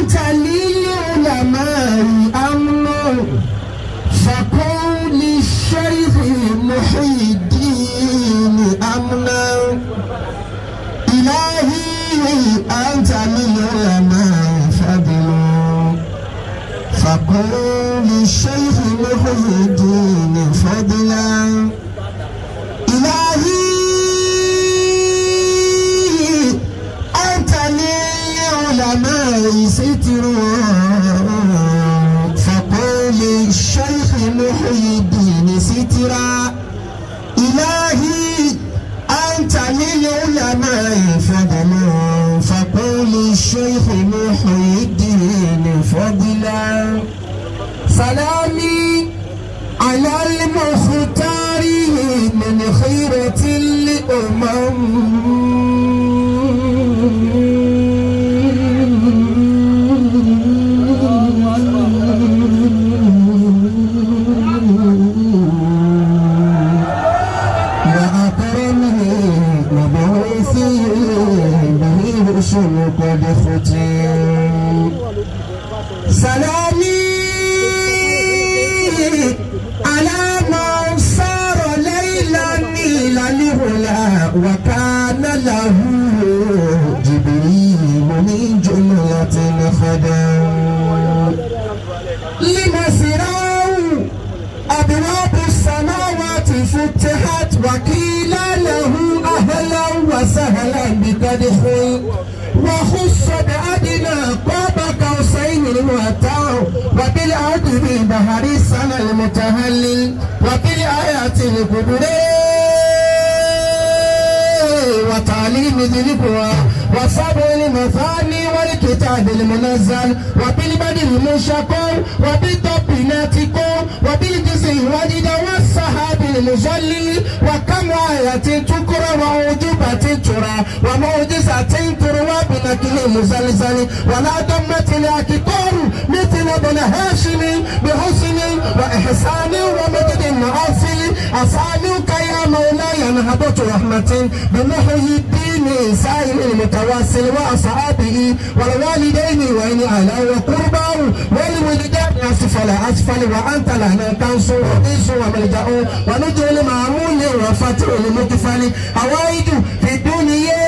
أنت للعلماء أمن فقل للشيخ محي الدين أمنا إلهي أنت للعلماء فضل فقل للشيخ محي الدين فضلا إلهي أنت للعلماء ستر فقل للشيخ محي الدين سترا إلهي أنت للعلماء فضلا فقل للشيخ محي الدين فضلا سلامي على المختار من خيرة الأمم وأكرمه وبعثه به رسل قد ختم سلامي على من صار ليلا إلى الهلا وكان له جبريل من جملة الخدم لمسيره أبواب السماوات فتحت وقيل له أهلا وسهلا بقدخل وخص بأدنى قاب قوسين المتاع وبالعدل بحر السنة المتهلل وبالآيات الكبرى وتعليم ذي القوى وصبر المثاني والكتاب المنزل وبالبدر المنشق وبالطبيناتكم وبالجزء الوجد والصحاب المجلل وكم آية تكرى وعجوبة ترى ومعجزة تروى بنكل مزلزل ولا دمت الأكتار مثل ابن هاشم بحسن وإحسان ومدد أصيل أسألك يا مولاي نهضة رحمة بمحيي الدين سائل المتواصل وأصحابه والوالدين وإن على وقرباه والولدان أسفل وأنت لنا كنس وقيس وملجأ ونجو المعمول وفتح المكفل أوائد في الدنيا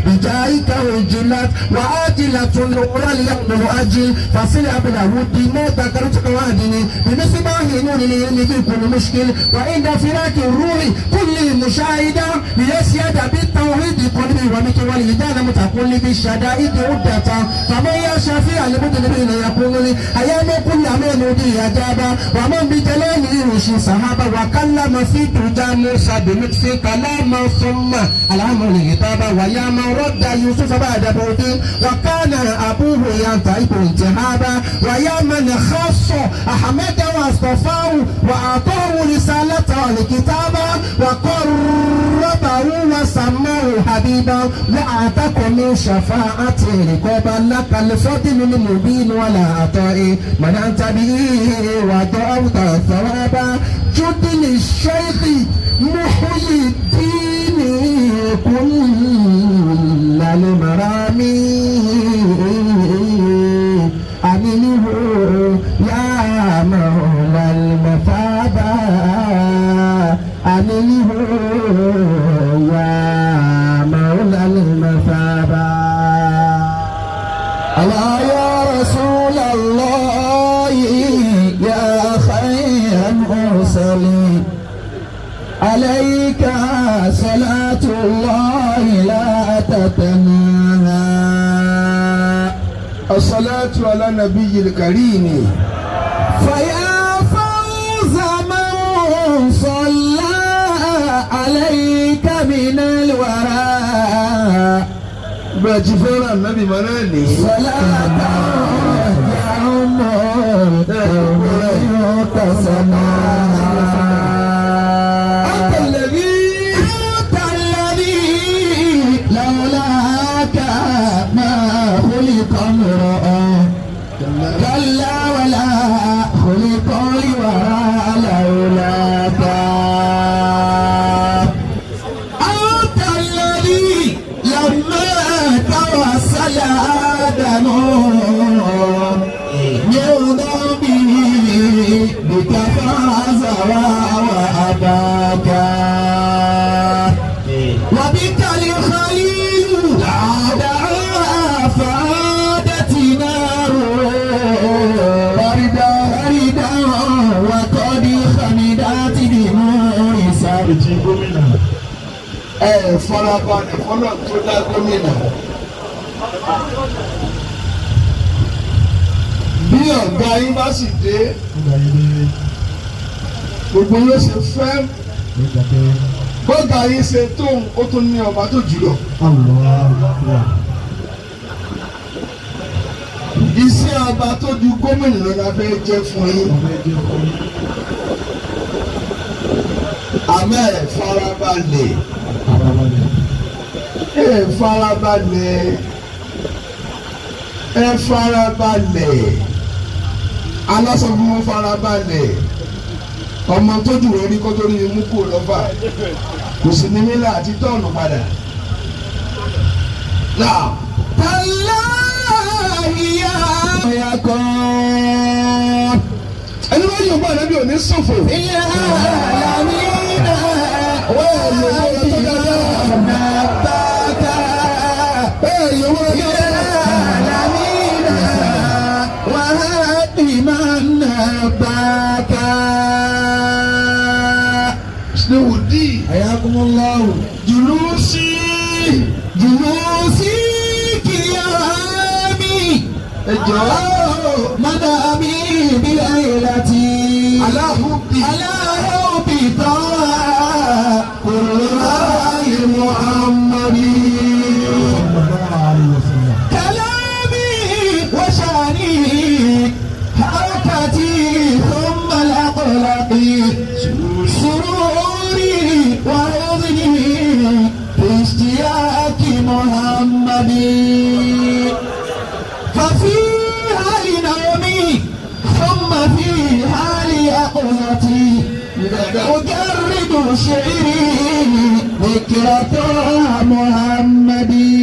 بجاهك وجلت وآجلة الأخرى اليوم مؤجل فصل أبدا ودي ما ذكرتك وادني بمصباح نور العلم في كل مشكل وعند فراق الروح كل مشاهدة ليسيد بالتوحيد قلبي ومك والهدان متقل بالشدائد عدة فمن يشفي المذنبين يقول لي أيام كل من ودي أجابا ومن بجلاله يرشي صحابة وكلم في تجا موسى بمكس كلام ثم الأمر الكتاب ويا من رد يوسف بعد موته وكان أبوه ينتهب انتهابا ويا من خص أحمد واصطفاه وأعطاه رسالته الكتابا وقربه وسماه حبيبا وأعطاك من شفاعته رقابا لك الفضل المبين ولا عطاء من أنت به وضعت ثوابا جد للشيخ محيي الدين كل المرامي أمنه يا مولى المثابة أمنه يا مولى المثابة الله يا رسول الله يا خير المرسلين عليك صلاة الله لا تتناهى الصلاة على النبي الكريم فيا فوز من صلى عليك من الورى بجفر النبي مناني صلاة يا عمر أنت الذي لولاك ما خلق امرؤ كلا ولا خلق الورى لولاك ti gómìnà. Farabalẹ̀ fọ́nà tó dá gómìnà. Bí ọ̀gá yín bá sì dé, gbogbo yóò ṣe fẹ́. Bọ́gà yín ṣe tóun, ó tún ní ọba tó jùlọ. Iṣẹ́ ọba tó ju gómìnà lọ la fẹ́ jẹ́ fún yín. Àmọ́ ẹ farabalẹ̀. Ẹ farabalẹ̀. Ẹ farabalẹ̀. Aláṣọ fún wọn farabalẹ̀. Ọmọ tó jù lórí kó tó rí imú kúrò lọ́fà. Kò sí ní mílà àti tọ́ọ̀nù padà. Náà. Ìyá kan. Ẹni bá yóò bá ẹ̀rẹ́bí òní ṣòfò. Ìyá àlàmì náà. Wọ́n yóò wọ́n tó dáadáa. Nàbàtà. Bẹ́ẹ̀ yóò wọ́n tó dáadáa. Àlàmì náà. Wàhálà ìmọ̀ nàbàtà. Ṣéwùdí. Ayakumullahu. Jùlúsí. Madami bilailati alahu bitawa kullullahi Muhammadi kalami wa shani harakati thumma al-aqlaqi sururi wa udhni fi ishtiyaki Muhammadi ففي حال نومي ثم في حال يقظتي أجرد شعري ذكرى محمدي.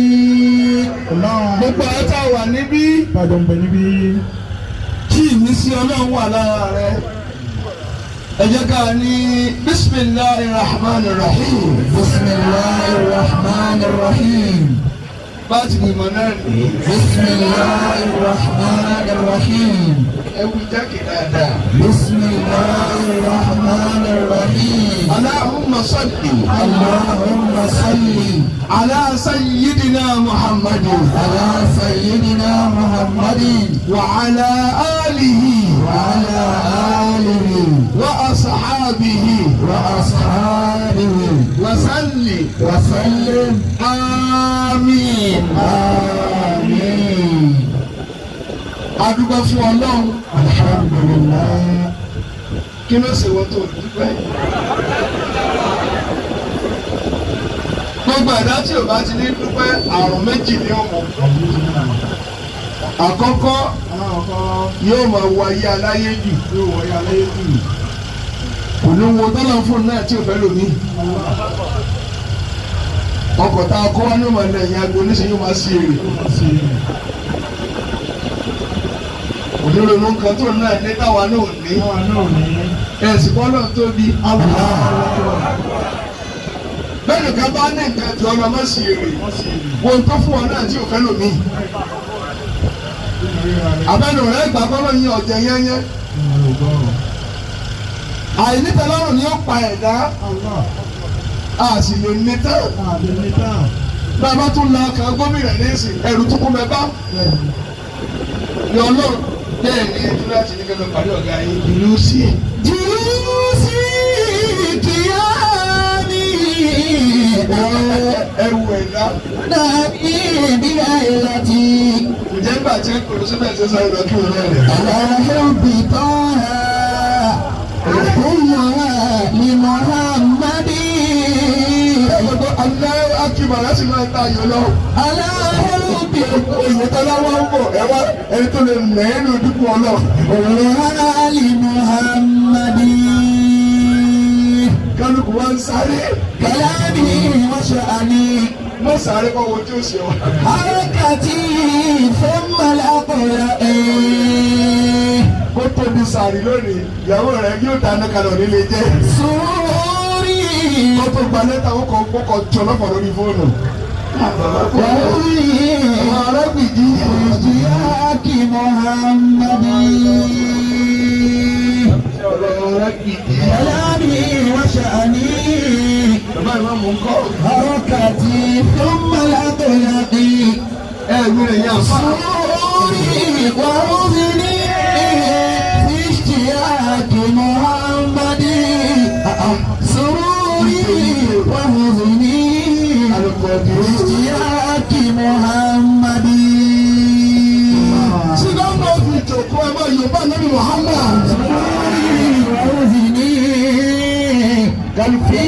Gbogbo ẹ̀ta wà níbí. Padà ń bẹ níbí. Kí ìmísí Ọlọ́run wà lára rẹ̀. Ẹ jẹ́ ká ní Bismillahi Rahmanir Rahim. Bismillahi Rahmanir Rahim. Báàtì gbìmọ̀ náà ní. Bismillahi Rahmanir Rahim. Ẹ wí jákè dáadáa. Bismillahi Rahmanir Rahim. Allahumma salli. Allahumma salli. Ala sayyidina Muhammadin. Ala sayyidina Muhammadin. Wa ala alihi. Wa ala alihi. Wa ashabihi. Wa ashabihi. Wa salli. Wa sallim. Àmín. Àmín. Adúgbò fún Ọlọ́run. Alhamdulillah. Kí ló ṣe wọ́n tó dúpẹ́? Gbogbo ẹ̀dá tí ò bá ti ní dúpẹ́ àrùn méjì ní ọmọ. Àkọ́kọ́ yóò máa wọ ayé aláyé jù. Kò ní wo tọ́lá fún náà tí ò fẹ́ lòmí. Ọkọ̀ tá a kọ́ wá ní ọmọ ilẹ̀ yẹn agbo oníṣẹ́ yóò máa sí èrè. Òdòdó ló ń kan tó náà ní táwa náà ní. Ẹ̀sìn kọ́ náà tóbi. Bẹ́ẹ̀ni ká bá ní nǹkan tí ọlọ́ máa sí èrè. Wo ń tó fún ọ náà tí ò fẹ́ lòmí. Abẹ́nu rẹ̀ gbà kọ́lọ́ yín ọ̀jẹ̀ yẹ́nyẹ́. Àìnítẹ́lọ́rùn ni ó pa ẹ̀dá. A sì lè ní tán. Bàbá tún la kan gómìnà nísìn ẹrù tó kún mẹ́bá. Ní Ọlọ́run bẹ́ẹ̀ ni ẹjú láti ní kẹ́kẹ́ parí ọ̀gá yín ìlú sí. Jùlúsí kìíyá mi. Ẹrù ẹ̀dá. Dàbí ìbílẹ̀ ìlàjì. Ǹjẹ́ nígbà tí kò ló síbẹ̀ tí ó sáré lọ kí òun rẹ̀? Àlàyé òbí tán ha. Ni Muhammadi. Ẹ̀gbọ́n Allahu Akbar láti máa ta ayọ̀ lọ. Allahu bí èyí tọ́lá wá ń bọ̀ ẹ wá ẹni tó lè mẹ́rin ní ojúkú ọlọ́. Ali Muhammadi. Kálukú wá ń sáré. Kàlámì wọ́n ṣe àní. Mo sáré kọ́ wo tí ó ṣe wá. Àrẹ́kàtì fún mọ́lákọ̀ọ́yà kó tóbi sàrí lónìí ìyàwó rẹ yóò dáná kalẹ̀ nílé jẹ́. Sórí. Kó tó gba lẹ́tà ó kọ́ jọ lọ́pọ̀ lórí fóònù. Àwọn arábìjì ìyáàkì Muhammadi. Aláàbí wọ́n ṣàní. bàbá ìmọ̀ mọ̀ ń kọ́. Harakati thumma al-aqlaqi. Ẹ̀mí rẹ̀ yà fà. Sururi wa huzni fi ishtiyaqi Muhammadi. Sururi wa huzni fi ishtiyaqi Muhammadi. Sígbà náà fi ìjòkó ẹ máa Yorùbá níbi Muhammad.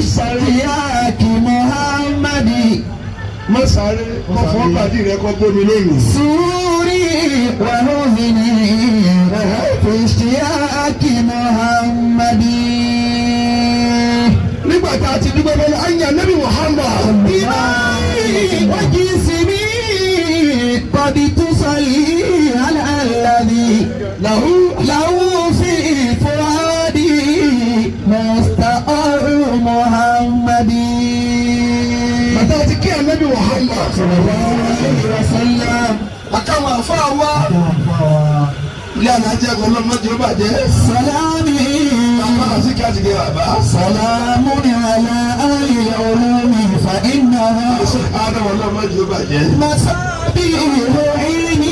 Ishtiyaqi Muhammadi. Má sáré kọ́ fún ọ̀pàdé rẹ̀ kọ́ bómi lónìí. Sururi wa huzni fi ishtiyaqi Muhammadi. Nígbà tá a ti dúpẹ́ bọ́lá, a ń yàn níbi Muhammad. Wa jismi qad tusalli ala alladhi lahu fi fuadi mustaqar Muhammadi. Bàtà ti kí ànábì Muhammad. Sallallahu alaihi wasallam. Àkàwọn àfáà wá. Ilé ànájẹ́ ẹ̀kọ́ ọlọ́mọdé ó bàjẹ́. Salami. Bàbá àti kí á ti gé bàbá. Salamun ala ahli al-ulumi fa innaha Ádámù ọlọ́mọdé ó bàjẹ́. masabihu ilmi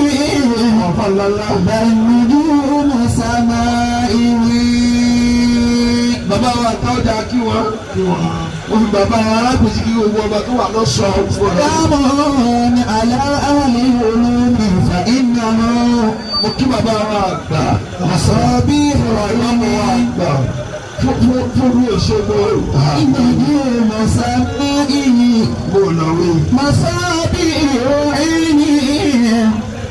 Ọ̀pá ńláńlá. bal nujumu samaihi. Bàbá wa táwọ́jà kí wọ́n. Mo fi bàbá arákùnrin kí gbogbo ọba tó wà lọ́sọ̀ọ́ fún ọ. Salamun ala ahli al-ulumi fa innaha Mo kí bàbá wa àgbà. masabihu Ìmọ̀mù wa àgbà. Fún Òṣogbo. nujumu samaihi. Mo lọ wí. مصابيح عيني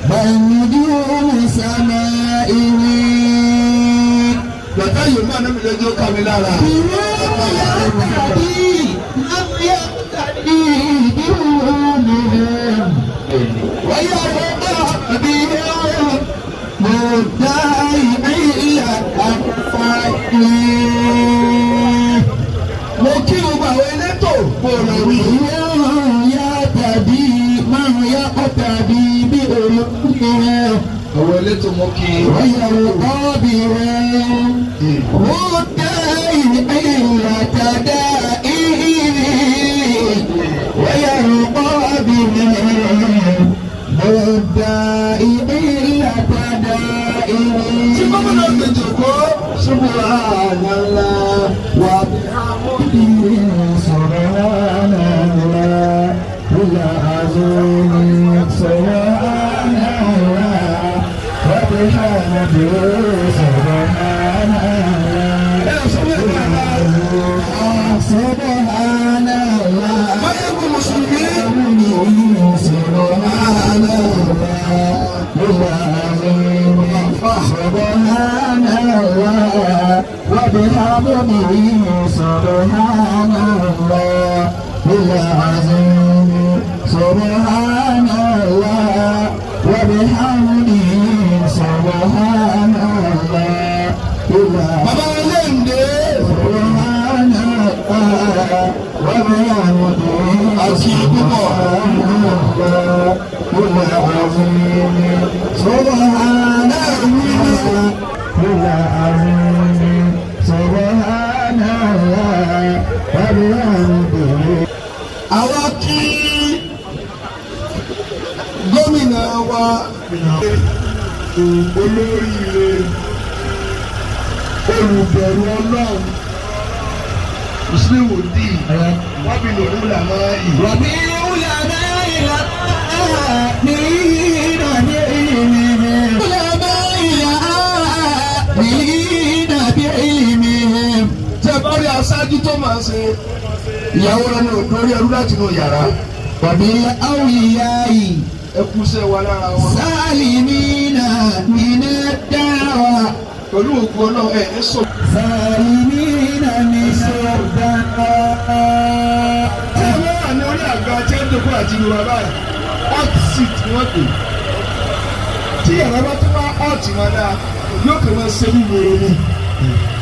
بل نجوم سمائه. Bàtà yìí máa ní mi lójú ká mi lára. لم يقتدي بهونهم ويرضى بهم مدعي إلى الفقير. Mo kí gbogbo àwọn elétò. Mo lọ wí. من يقتدي بأولئك Àwọn elétò mo kí. ويرضى بهم مدعي إلى تدائه ويرضى بهم مدعي إلى تدائه. Tí gómìnà gbèjò kó. سبحان الله وبحمده سبحان الله العظيم سبحان الله وبحمده سبحان الله سبحان الله Máyégún Mùsùlùmí. سبحان الله العظيم سبحان الله وبحمده سبحان الله العظيم سبحان الله وبحمده سبحان الله Bàbá Olóńdé. سبحان الله وبحمده Àti púpọ̀. العظيم سبحان الله العظيم سبحان الله وبحمده. Àwa kí gómìnà wa olóríire olùbẹ̀rù Ọlọ́run Mùsùlùmí dì wọ́n bí lòlú làmọ́ yìí. وبالعلماء العاملين بعلمهم العاملين بعلمهم. Tẹ́ bá rí aṣáájú tó máa ṣe ìyàwó rẹ̀ ní òdòrí ẹrú láti inú yàrá. وبالأولياء Ẹ kú iṣẹ́ wa lára wọn. سالمين من الدعوة Pẹ̀lú òkú Ọlọ́run ẹ̀ ní sọ. سالمين من الدعوة. Tí ẹ bá wà ní orí àga tí ẹ ń dẹ́kun àti ìlú wa báyìí, hot seat ni wọ́n pè. Tí yàrá bá tún wá hot máa dáa, yóò kàn máa ṣe bí wèrè ni.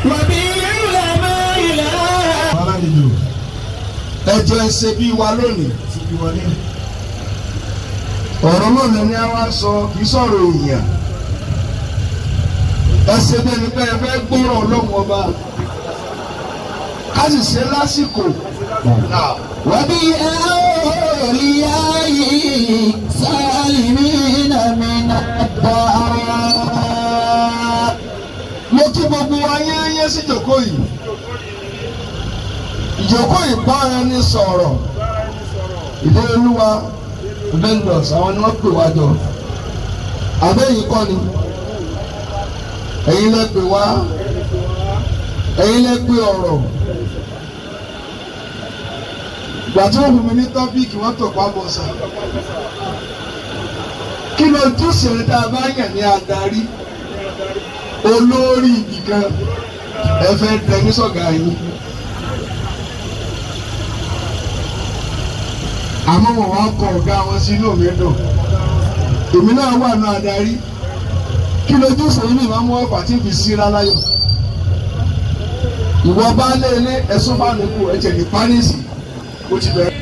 وبالعلماء العاملين Ẹjọ́ ẹ ṣe bí wa lónìí. Ọ̀rọ̀ náà lẹni a wá sọ kì í sọ̀rọ̀ èèyàn. Ẹ ṣe bẹ́ẹ̀ ni pé ẹ fẹ́ gbọ́rọ̀ Ọlọ́run ọba. Ká sì ṣe lásìkò وبأولياء سالمين من الضرر. mo kí gbogbo ayé ayé sí ìjókòó yìí. ìjókòó ìbára ẹni sọ̀rọ̀ ìdè olúwa vendors àwọn ni wọ́n pè wá jọ. àbẹ́yìn kọ́ ni ẹ̀yin lẹ pè wá ẹ̀yin lẹ pè ọ̀rọ̀. ìgbà tí wọ́n fún mi ní tọ́píìkì wọ́n tọ̀ pa bọ̀sà. kí ló ojúṣe tá a bá yàn ní adarí olórí ìkan ẹ fẹ́ tẹni sọ̀gá yín. àmọ́ wọn wá kọ ọ̀gá wọn sínú mi dùn. èmi náà wà ní adarí. kí lójúṣe yín ní ìmáàmù ọ̀fà tí ń fi síra láyọ̀. ìwọ bá lé ilé ẹ̀sùn bá nìkú ẹ̀jẹ̀ ní pánìsì ó ti bẹ̀rẹ̀.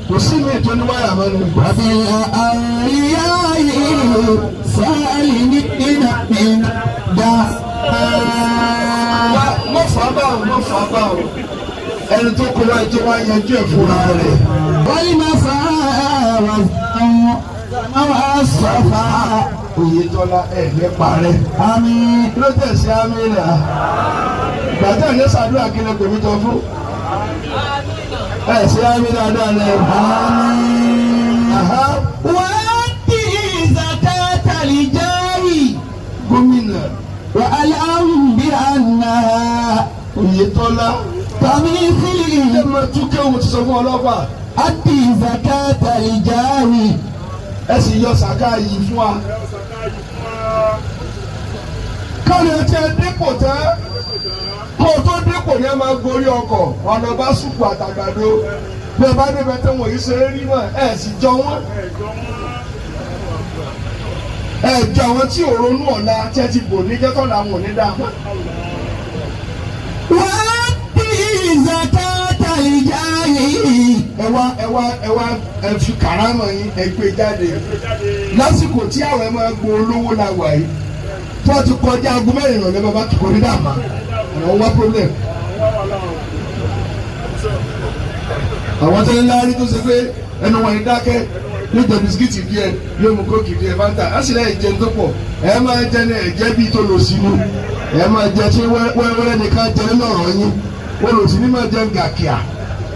kò sí mi tó ní wáyà mọ́ nínú ìgbà. àríyá yìí sáàlì ní ìdá. mọ̀ fà bá o mọ̀ fà bá o ẹni tó kọ́ wáyé tó wá yanjú ẹ̀ fúnra rẹ̀. wọ́n ní máa fà á wà sọ́fà. Oyètọ́lá ẹ̀ nípa rẹ̀. àmín. kí ló tẹ̀sí àmì rẹ̀? gbàtà ní sàdúrà kí ló pèmí jọ fún. ẹ̀ sí àmì dáadáa rẹ̀. wọ́n ti zakata lijari. gómìnà. wà á láǹbí àná. Oyètọ́lá. tàbí fílì. ẹ máa tún kéwòn ti sọ fún ọlọ́pàá. àti zakata lijari. ẹ sì yọ sàká yìí fún wa. káàdì ẹ ti ẹ dípò tẹ́ kó o tó dípò ní ẹ máa gorí ọkọ̀ ọ̀nà bá sùkú àtàgbàdo bí ẹ bá débẹ̀ tẹ́ wọ̀nyí ṣe é rí mọ̀ ẹ sì jọ wọ́n. ẹ jọ àwọn tí ò ronú ọ̀la tí ẹ ti bò ní jẹ́tọ́ làwọn ò ní dá. wọ́n ti zakata lijari. ẹ fi kàrámọ̀ yín ẹ gbé jáde lásìkò tí àwọn ẹ máa gbọ́ olówó la wà yìí tó ti kọjá aago mẹ́rin ìrọ̀lẹ́ bàbá kò ní dàmà àwọn wá problem. àwọn tó ń lárí tó ṣe pé ẹnu wọn yìí dákẹ́ yóò jẹ bisikíìtì díẹ̀ yóò mú kóòkì díẹ̀ fanta á sì lẹ́yìn jẹun tó pọ̀ ẹ máa jẹ ní ẹ̀jẹ̀ bíi tó lò sínú ẹ máa jẹ tí wẹ́rẹ́wẹ́rẹ́ nìkan jẹ lọ́rọ̀ yín wọ́n lò sí ní máa jẹ gàkíà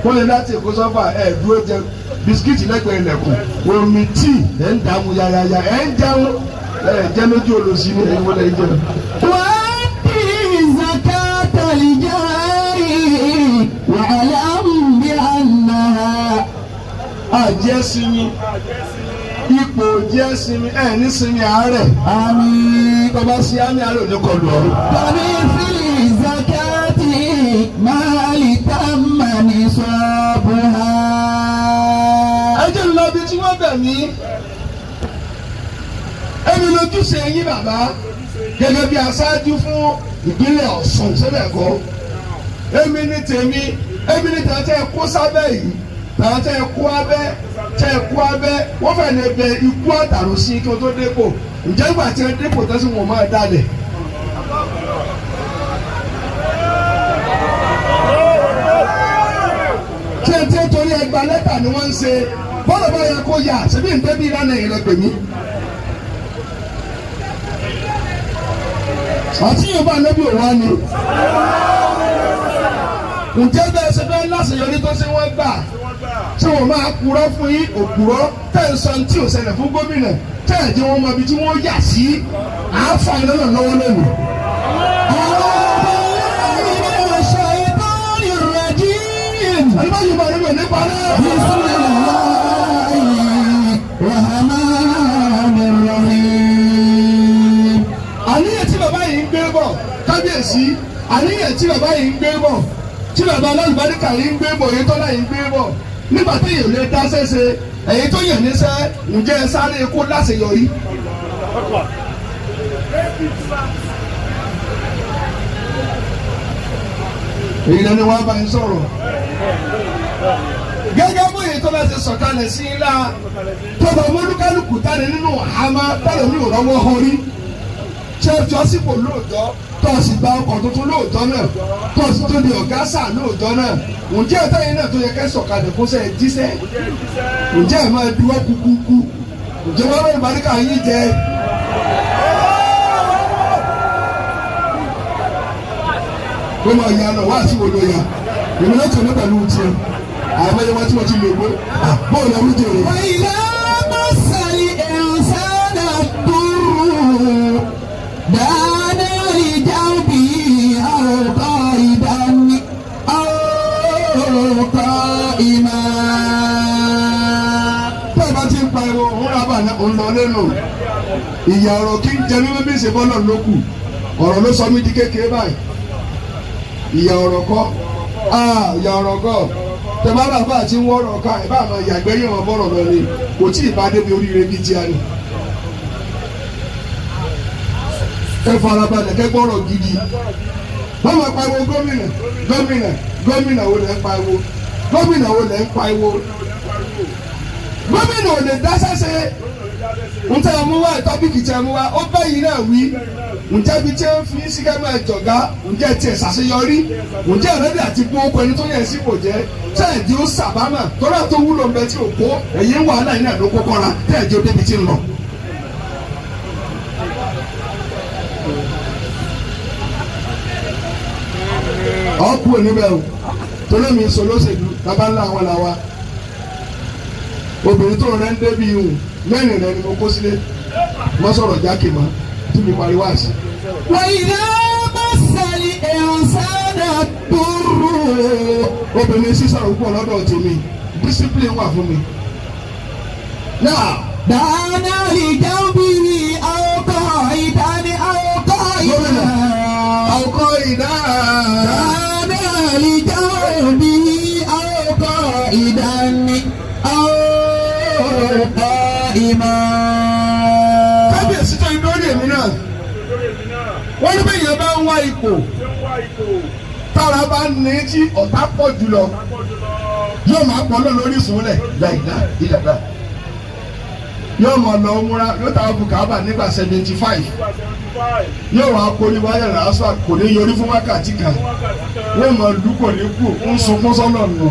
wọ́n lè láti èkó sọ́fà ẹ̀ dúró jẹ bisikíìtì lẹ́gbẹ̀ẹ́ ilẹ̀kùn omi tíì ẹ̀ ń dààmú yáyáyá ẹ̀ ń jẹun ẹ̀ jẹ́ lójú olùsí ní ẹ̀yìn wọlé jẹun. wọ́n ti zakata lijari. wà á láǹbí àná. àjẹ́ sinmi ipò jẹ́ sinmi ẹ̀ ní sinmi àárẹ̀. àmín. bàbá sí àmì àárẹ̀ ò ní kọlù ọ̀rọ̀. tàbí fílì zakati máàlì tàmà ní sọ́bùhà. ẹ jẹ́ lọ bí tí wọ́n bẹ̀ mí. èmi lójúṣe yín bàbá gẹ́gẹ́ bí aṣáájú fún ìpínlẹ̀ Ọ̀ṣun síbẹ̀ kọ́. èmi ní tèmi èmi ní tèmi tẹ́ ẹ kó sábẹ́ yìí tàwọn tẹ́ ẹ kó abẹ́ wọ́n fẹ́ lè bẹ ikú àtàrò sí kí wọ́n tó dépò ǹjẹ́ ìgbà tí wọ́n dépò tẹ́sí wọn máa dalẹ̀. tí torí ẹgbàá lẹ́tà ni wọ́n ń ṣe bọ́lá bá yẹ kó yà ṣebí ń tẹ́bí ìlànà ìrẹ́pẹ̀ mi. àti yorùbá lẹ́bí òwá ni. ǹjẹ́ bẹ́ẹ̀ ṣe bẹ́ẹ̀ láṣeyọrí tó ṣe wọ́n gbà tí wọ́n máa purọ́ fún yín òpùrọ́ tẹ̀ ń sọ tí ò ṣẹlẹ̀ fún gómìnà tẹ̀ ẹ̀ jẹ́ wọ́n mọ ibi tí wọ́n yà sí àáfà lọ́nà lọ́wọ́ lónìí. Àlùbáyé máa ń lò nípa náà. Àníyàn tí bàbá yìí ń gbé bọ̀ kábíyèsí àníyàn tí bàbá yìí ń gbé bọ̀ tí bàbá alálùbáríkà yìí ń gbé bọ̀ èyí tọ́lá yìí ń gbé bọ̀ nígbà tí èèyàn lè dá sẹ́sẹ́ èyí tó yàn níṣẹ́ ǹjẹ́ ẹ sáré kó láṣeyọrí. èyí lẹni wàá bá yín sọ̀rọ̀ gẹ́gẹ́ bóyá tọ́lá ti sọ̀kalẹ̀ sí ńlá tọ́lá mọ́lúkálùkù tani nínú àmà tọ́lá mi ò rọ́wọ́ họrí tí ó jọ sípò lóòjọ́ tó o sì gba ọkọ̀ tuntun lóòótọ́ náà tó o sì tó di ọ̀gá sáà lóòótọ́ náà ǹjẹ́ ẹ̀tọ́ yẹn náà tó yẹ kẹ́ sọ̀kalẹ̀ kó sẹ́ ẹ jíṣẹ́ ǹjẹ́ ẹ̀ máa dúró kúkúkú ǹjẹ́ wọ́n bẹ̀rẹ̀ baríkà yín jẹ. ó máa ya lọ wá sí wòlò ya èmi náà tó ní pẹ̀lú tiẹ̀ àwọn ẹyẹ wọn tí wọ́n ti lè gbé bóòlù ẹ̀rú jèrè. وإذا مس الإنسان الضر دعا لجنبه أو قاعدا أو قائما. tẹ́ ẹ bá ti ń pariwo òun rábà náà òun lọ lẹ́nu ìyá ọ̀rọ̀ kí n jẹ mímú bí ìṣe bọ́lọ̀ ló kù ọ̀rọ̀ ló sọ mí di kékeré báyìí ìyá ọ̀rọ̀ kọ́ ìyá ọ̀rọ̀ kọ́ tẹ̀bá bàbá àti wọ́ọ̀rọ̀ ká ẹ̀ bá àmọ́ ìyàgbẹ́ yìí wọn bọ̀rọ̀ lọ ni kò tí ì bá débi oríire bíi ti àná. ẹ farabalẹ̀ kẹ́ gbọ́rọ̀ gidi wọ́n máa pariwo gómìnà gómìnà gómìnà wo lẹ́ ń pariwo gómìnà wo lẹ́ ń pariwo gómìnà ò lè dá sẹ́sẹ́ n tẹ́ ẹ mú wá tọ́pìkì tẹ́ ẹ mú wá ó bẹ́ yìí náà wí ǹjẹ́ ibi tí ń fi síkẹ́mọ̀ ẹ̀jọ̀gá ǹjẹ́ tiẹ̀ ṣàṣeyọrí ǹjẹ́ ìrẹ́dẹ̀ àti gbó oko ẹni tó yẹ sí kò jẹ́ tẹ́ẹ̀dì ó sàbámà tọ́lá tó wúlò ń bẹ tí ò kó ẹ̀yìn wàhálà yìí náà ló kó kọ́ra tẹ́ẹ̀dì ó débi tí ń lọ. ọ̀pọ̀ oníbẹ̀ o torí mi sọ lóṣèlú bàbá ńlá àwọn làwa obìnrin tó rẹ̀ ń débi ihun mẹ́rin rẹ̀ ni mo kó sílé wọ́n sọ̀rọ̀ jákè mọ́ tí mi parí wá sí. وإذا مس الإنسان الضر obìnrin sísọ̀rọ̀ púpọ̀ lọ́dọ̀ tèmi discipline wà fún mi. náà دعا لجنبه أو قاعدا أو قائما. ọkọ ìdá. دعا لجنبه أو قاعدا أو قائما. kábíyèsí tó ń lórí èmi náà wọ́n ní bẹ́ẹ̀ yẹn bá ń wá ipò tára bá ní tí ọ̀tá pọ̀ jùlọ yóò máa pọ̀ lọ lórí ìsúnlẹ̀ láìlá ìdàgbà yóò máa lọ múra yóò tàwọn bùkátà nígbà 75 yóò wá kórí wáyà làásù kò ní yọrí fún wákàtí kan wọ́n máa lù kò ní kú ń sunkún sọ́nà nù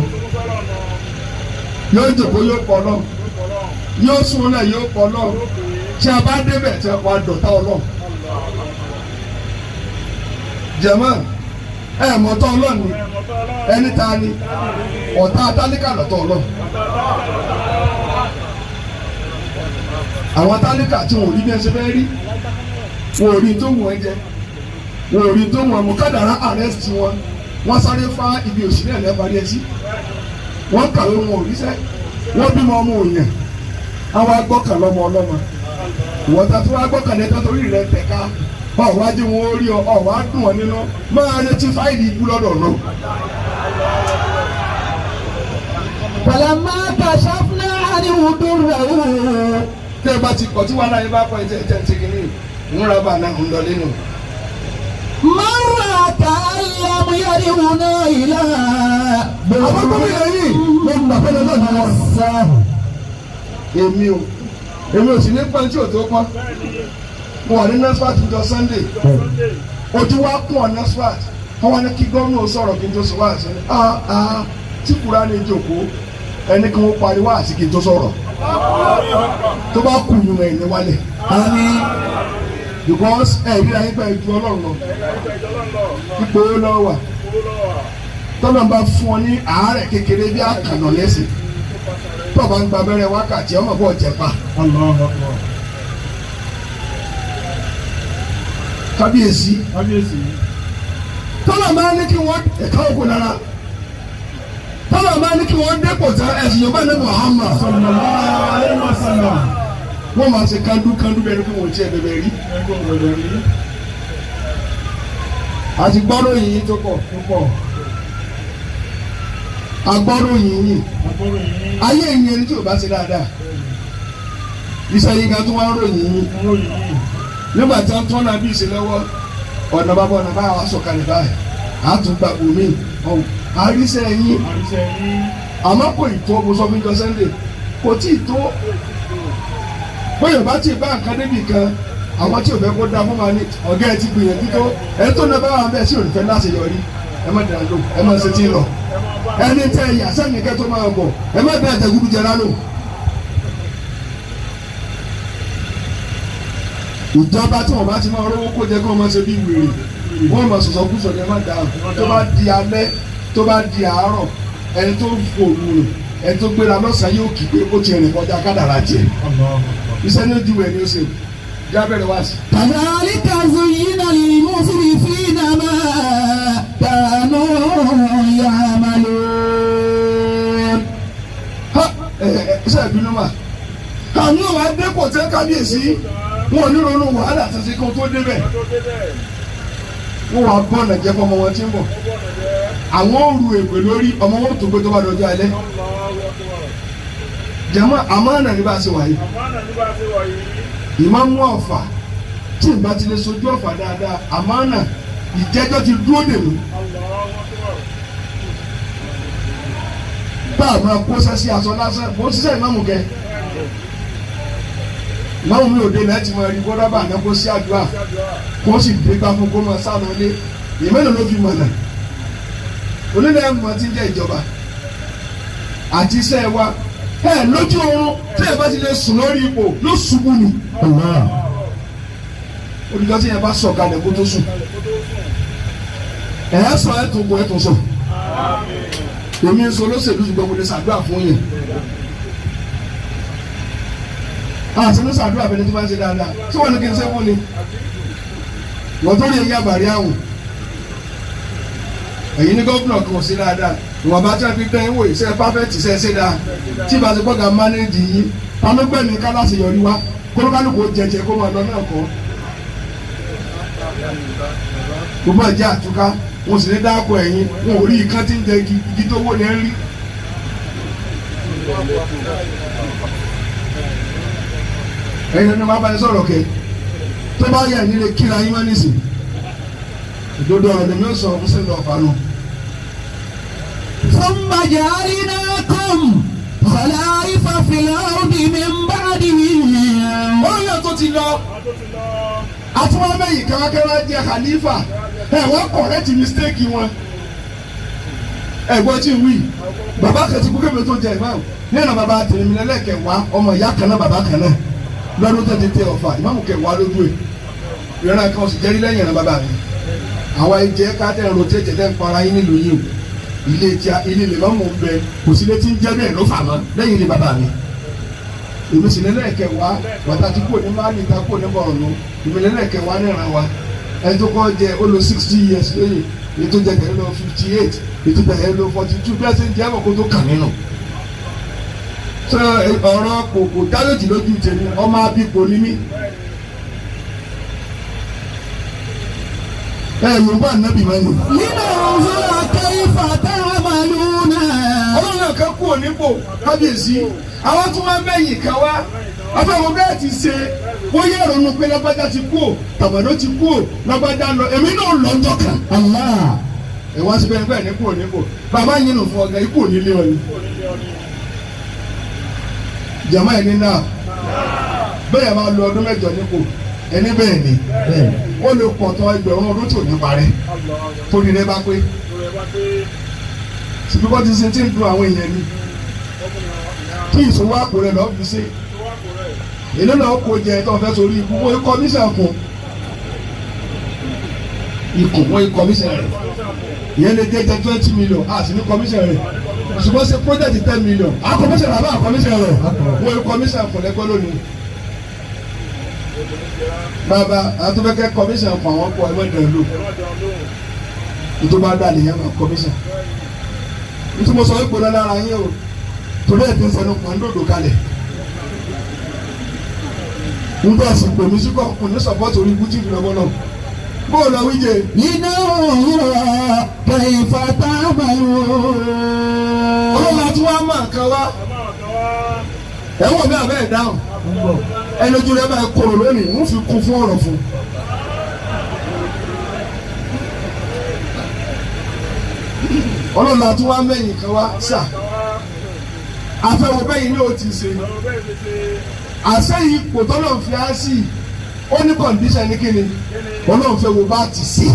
yóò jòkó yóò pọ̀ lọ yóò súnlẹ̀ yóò pọ̀ lọ tí a bá débẹ̀ tí a wá dọ̀tá ọlọ́run jẹ̀mọ́ mọ̀tọ́ ọlọ́run ni ẹni ta ni ọ̀tá tálíkà lọ́tọ̀ ọlọ́run àwọn tálíkà tí wọn ò rí bí ẹ ṣe fẹ́ rí wọn ò rí tó wù ẹ jẹ wọn ò rí tó wù ẹ mú kádàrá arrest wọn wọn sáré fá ibi òṣìlẹ̀ lẹ́bàárí ẹ sí wọn kàwé wọn ò ríṣẹ́ wọn bímọ ọmọ òyìn àwọn agbọ́kànlọ́mọ ọlọ́mọ ìwọ́n ta tó wá gbọ́kànlẹ́ tó torí rẹ̀ tẹ̀ka ọ̀wájú wọn ó rí ọ ọ̀wá dùn ọ nínú máa retí fáìlì ibú lọ́dọ̀ náà. فلما كشفنا عنه ضره. tẹ́ ẹ bá ti kọ̀ tí wàhálà yẹn bá kọ́ ẹ tẹ́ ti kìíní ńlá bá náà ń lọ nínú. مر كأن لم يرهنا إلى àwọn gómìnà yìí ló ń gbà pẹ́lẹ́ lọ́dún wọn. èmi ò sì ní pẹ́ntì ò tó pọ́n mo wà ní NASFAT jọ Sunday ojú wa kún ọ NASFAT wọ́n wá ní kí gómìnà sọ̀rọ̀ kí n tó sọ wá sí tí kúrá ní ìjòkó ẹni kí wọ́n pariwo àti kí n tó sọ̀rọ̀ tó bá kù nù ẹ̀ ní wálẹ̀. àmín. because ẹ̀rí ayé gba ìjú ọlọ́run lọ ipò owó lọ́wọ́ wà tọ́lá bá fún ọ ní àárẹ̀ kékeré bí àkànà lẹ́sìn tó bá ń gba abẹ́rẹ́ wákàtí ọmọ bọ̀ jẹ̀pá. kábíyèsí tọ́lá máa ní kí wọ́n ẹ̀ka òkú lára tọ́lá máa ní kí wọ́n dépò tán ẹ̀sìn yorùbá ní Muhammad wọ́n máa ṣe kándú bẹ́ẹ̀ ni kí wọ́n tiẹ̀ bẹ̀bẹ̀ rí. àti gbọ́dọ̀ yìí tó pọ̀ agbọ́dọ̀ yìí ayé ìyẹn ẹni tí ò bá ṣe dáadáa iṣẹ́ yìí kan tó wá ń ròyìn yìí nígbà tí wọ́n tọ́nà bí ìṣe lọ́wọ́ ọ̀nà bàbá ọ̀nà báyà wá sọ̀kalẹ̀ báyìí àtúgbà omi àríṣẹ́ yìí àmọ́ kò ì tó mo sọ fún jọ Sunday kò tí ì tó bóyá bá ti bá nǹkan débi kan àwọn tí ò fẹ́ kó dá fún wa ní ọ̀gá ẹ ti gbìyànjú tó ẹ tó náà bá wà bẹ́ẹ̀ sí òrùfẹ́ láti yọrí ẹ má dàn lò ẹ má ṣe tí ń lọ ẹni tẹ ẹ̀yà sẹ́nìkẹ́ tó máa bọ̀ ẹ má bẹ́ẹ̀ tẹ gúdú jẹ lánàá. ìjọba tí wọn bá ti máa rówó kó jẹ kí wọn máa ṣe bí wèrè wọn máa sọ̀sọ̀ kú sọ̀rọ̀ ẹ má dà tó bá di alẹ́ tó bá di àárọ̀ ẹni tó fòrù rẹ̀ ẹni tó gbéra lọ́sàn-án yóò kí pé ó ti rìn kọjá kádàrá tiẹ̀ iṣẹ́ ní ojú ẹ̀ ni ó ṣe jábẹ̀rẹ̀ wá sí. كذلك زين للمسرفين ما كانوا يعملون. iṣẹ́ ìbínú mà àwọn òwò adépò tẹ́ kábíyèsí wọn ò ní ronú wàhálà àti kó tó débẹ̀ wọn wà gbọ́nà jẹ́ fọmọ wọn tí ń bọ̀ àwọn òru èpè lórí ọmọ wọn tó gbé tó bá dọjọ́ alẹ́ jẹ́mọ́ àmánà ní bá a ṣe wáyé ìmáàmù ọ̀fà tí ìbá ti lè sojú ọ̀fà dáadáa àmánà ìjẹ́jọ́ ti dúró dè mí. bá a máa kó sẹ́sí aṣọ lásán mo ṣiṣẹ́ ìmáàmù kẹ ìmáàmù mi ò dé náà ti máa rí bọ́dábà náà kó sí àdúrà kó sì dé gbá fún kó máa sá lọ lé ìmẹ́lẹ̀ ló fi mọ̀nà onílẹ̀ mọ̀ tí ń jẹ́ ìjọba àti iṣẹ́ wa lójú oorun tí ẹ bá ti lè sùn lórí ipò ló ṣubú ni. olùdó tí yẹn bá sọ kalẹ̀ kó tó sùn ẹ̀ sọ ẹ̀ tó gbọ́ ẹ̀ tó sọ. èmi ń sọ olóṣèlú ṣùgbọ́n mo lè ṣàdúrà fún yẹn. àti ní ṣàdúrà bẹ́ẹ̀ ni tí wọ́n ń ṣe dáadáa tí wọ́n ní kí n ṣe fún ni. wọ́n tó lè yí àbàrí àwọn. èyí ní gómìnà kan sí dáadáa ìwọ̀n bá tẹ́ fi tẹ́ ìwò iṣẹ́ pàfẹ́tì ṣe dáa tí bá ti gbọ́dọ̀ mánéjì yìí panúgbẹ́ni ká láti yọrí wá kólókálùkù jẹjẹ kó máa lọ náà kọ́. gbogbo ẹ̀jẹ̀ àtúká wọn sì ní dáko ẹ̀yìn wọn ò rí ikán tí ń jẹ igi tó wó ní ẹ̀ ń rí. ẹ̀yin ni wọ́n bá ní sọ̀rọ̀ kẹ́ tó bá yẹ nílé kíra yín wá nísìn ìdodo ọ̀rọ̀ lèmi ó sọ fún sílẹ̀ ọ̀fà náà. ثم جعلناكم خلائف في الأرض من بعدهم. wọ́n yẹ tó ti lọ àtúwọ́mẹ́yìn kẹ́wàkẹ́wà jẹ́ khalifa wọ́n correct mistake wọn ẹ̀gbọ́n tí ń wí bàbá kẹtì kú kébé tó jẹ ìmáàmù ní ẹ̀nà bàbá tẹ̀lémìlẹ́lẹ́kẹ̀wá ọmọ ìyá kan náà bàbá kan náà lọ́dún tó ti tẹ ọ̀fà ìmáàmù kẹwàá lójú ẹ̀ ìrìnà kan sì jẹ́rí lẹ́yìn ẹ̀nà bàbá mi àwa ìjẹ́ káàtẹ́ rotate tẹ́ ń para yín nílùú yìí ilé tí a ilé lè má mọ̀ ń bẹ kò sí létí ń jẹ́ bẹ́ẹ̀ ló fà mọ́ lẹ́yìn ilé bàbá mi èmi sì lẹ́lẹ́kẹ̀wá bàtà tí kò ní má ní ta kò ní bọ̀ ọ̀nù èmi lẹ́lẹ́kẹ̀wá ní ìran wa ẹni tó kọ́ jẹ ó lo 60 years lóyè èyí tó jẹ tẹ̀lé lọ 58 èyí tó tẹ̀lé lọ 42 bí a ṣe ń jẹ́ àbọ̀kó tó kà nínú. sọ ọ̀rọ̀ kòkò dáyọ̀jì lójú tèmi ọmọ abípo ní mí. Yorùbá nàbì máa ń lò. nínú òhùrọ̀ kayfa ta'maluna. ọlọ́run náà kan kú ònípò kábíyèsí àwọn tó máa ń bẹ̀yìn kan wá afẹ́wọ́n bẹ́ẹ̀ ti ṣe bóyá ìrònú pé lágbájá ti kú ò tàbádó ti kú ò lágbájá lọ èmi náà lọ́jọ́ kan. ẹ wá sí bẹ́ẹ̀ ní kú ònípò bàbá yín nù fún ọ̀gá ikú ònílé ọ̀ni. jàmá ẹni náà bẹ́ẹ̀ máa lo ọdún mẹ́jọ nípò ẹni bẹ́ẹ̀ ni ó lè pọ̀ tán ẹgbẹ̀rún ọdún tí ò ní parẹ́ tó ní rẹ bá pé ṣùgbọ́n ti ṣe tí ń dun àwọn èèyàn ni kí ìṣòwò àpò rẹ lọ́ọ́ fi ṣe èlé náà kò jẹ tó fẹ́ sórí ikú wọ́n kọmíṣàn kù ikú wọ́n kọmíṣàn rẹ̀ ìyẹn lè jẹ́ 20 million àti ní kọmíṣàn rẹ̀ ṣùgbọ́n ṣe project 10 million àkọmíṣàn rẹ̀ àbá àkọmíṣàn rẹ̀ wọ́n kọmíṣàn kù lẹ́gbẹ́ lónìí. bàbá àtúbẹ̀kẹ́ kọmíṣàn fún àwọn ọkọ̀ ẹgbẹ́ dẹ̀ lò nítorí bá dà nìyẹn máa kọmíṣàn nítorí mo sọ wípé lára yín o torí ẹ̀ ti ń sẹnu pọ̀ ń dòdò kalẹ̀ nígbà tí pèmí sí kọ̀ọ̀kan ní sọ̀pọ̀tì orí ibú tí ìfìlẹ̀ ọmọ náà bóò lọ wíjẹ. nínú òwúrọ̀ kayfa ta'malun. ọlọ́run àti wàá máa kan wá ẹ̀wọ̀n mi àbẹ́ ẹ̀ dáhùn ẹni ojú rẹ̀ máa kóró lónìí ń fi kún fún ọ̀rọ̀ fún. ọlọ́run àti wàá mẹ́yìn kan wá sà afẹ́wọ̀ bẹ́yìn ní o ti ṣe àṣẹ ipò tọ́lọ̀ fi á sí ó ní kọ̀ǹdíṣàn ní kíni Ọlọ́run fẹ́ wo bá ti sí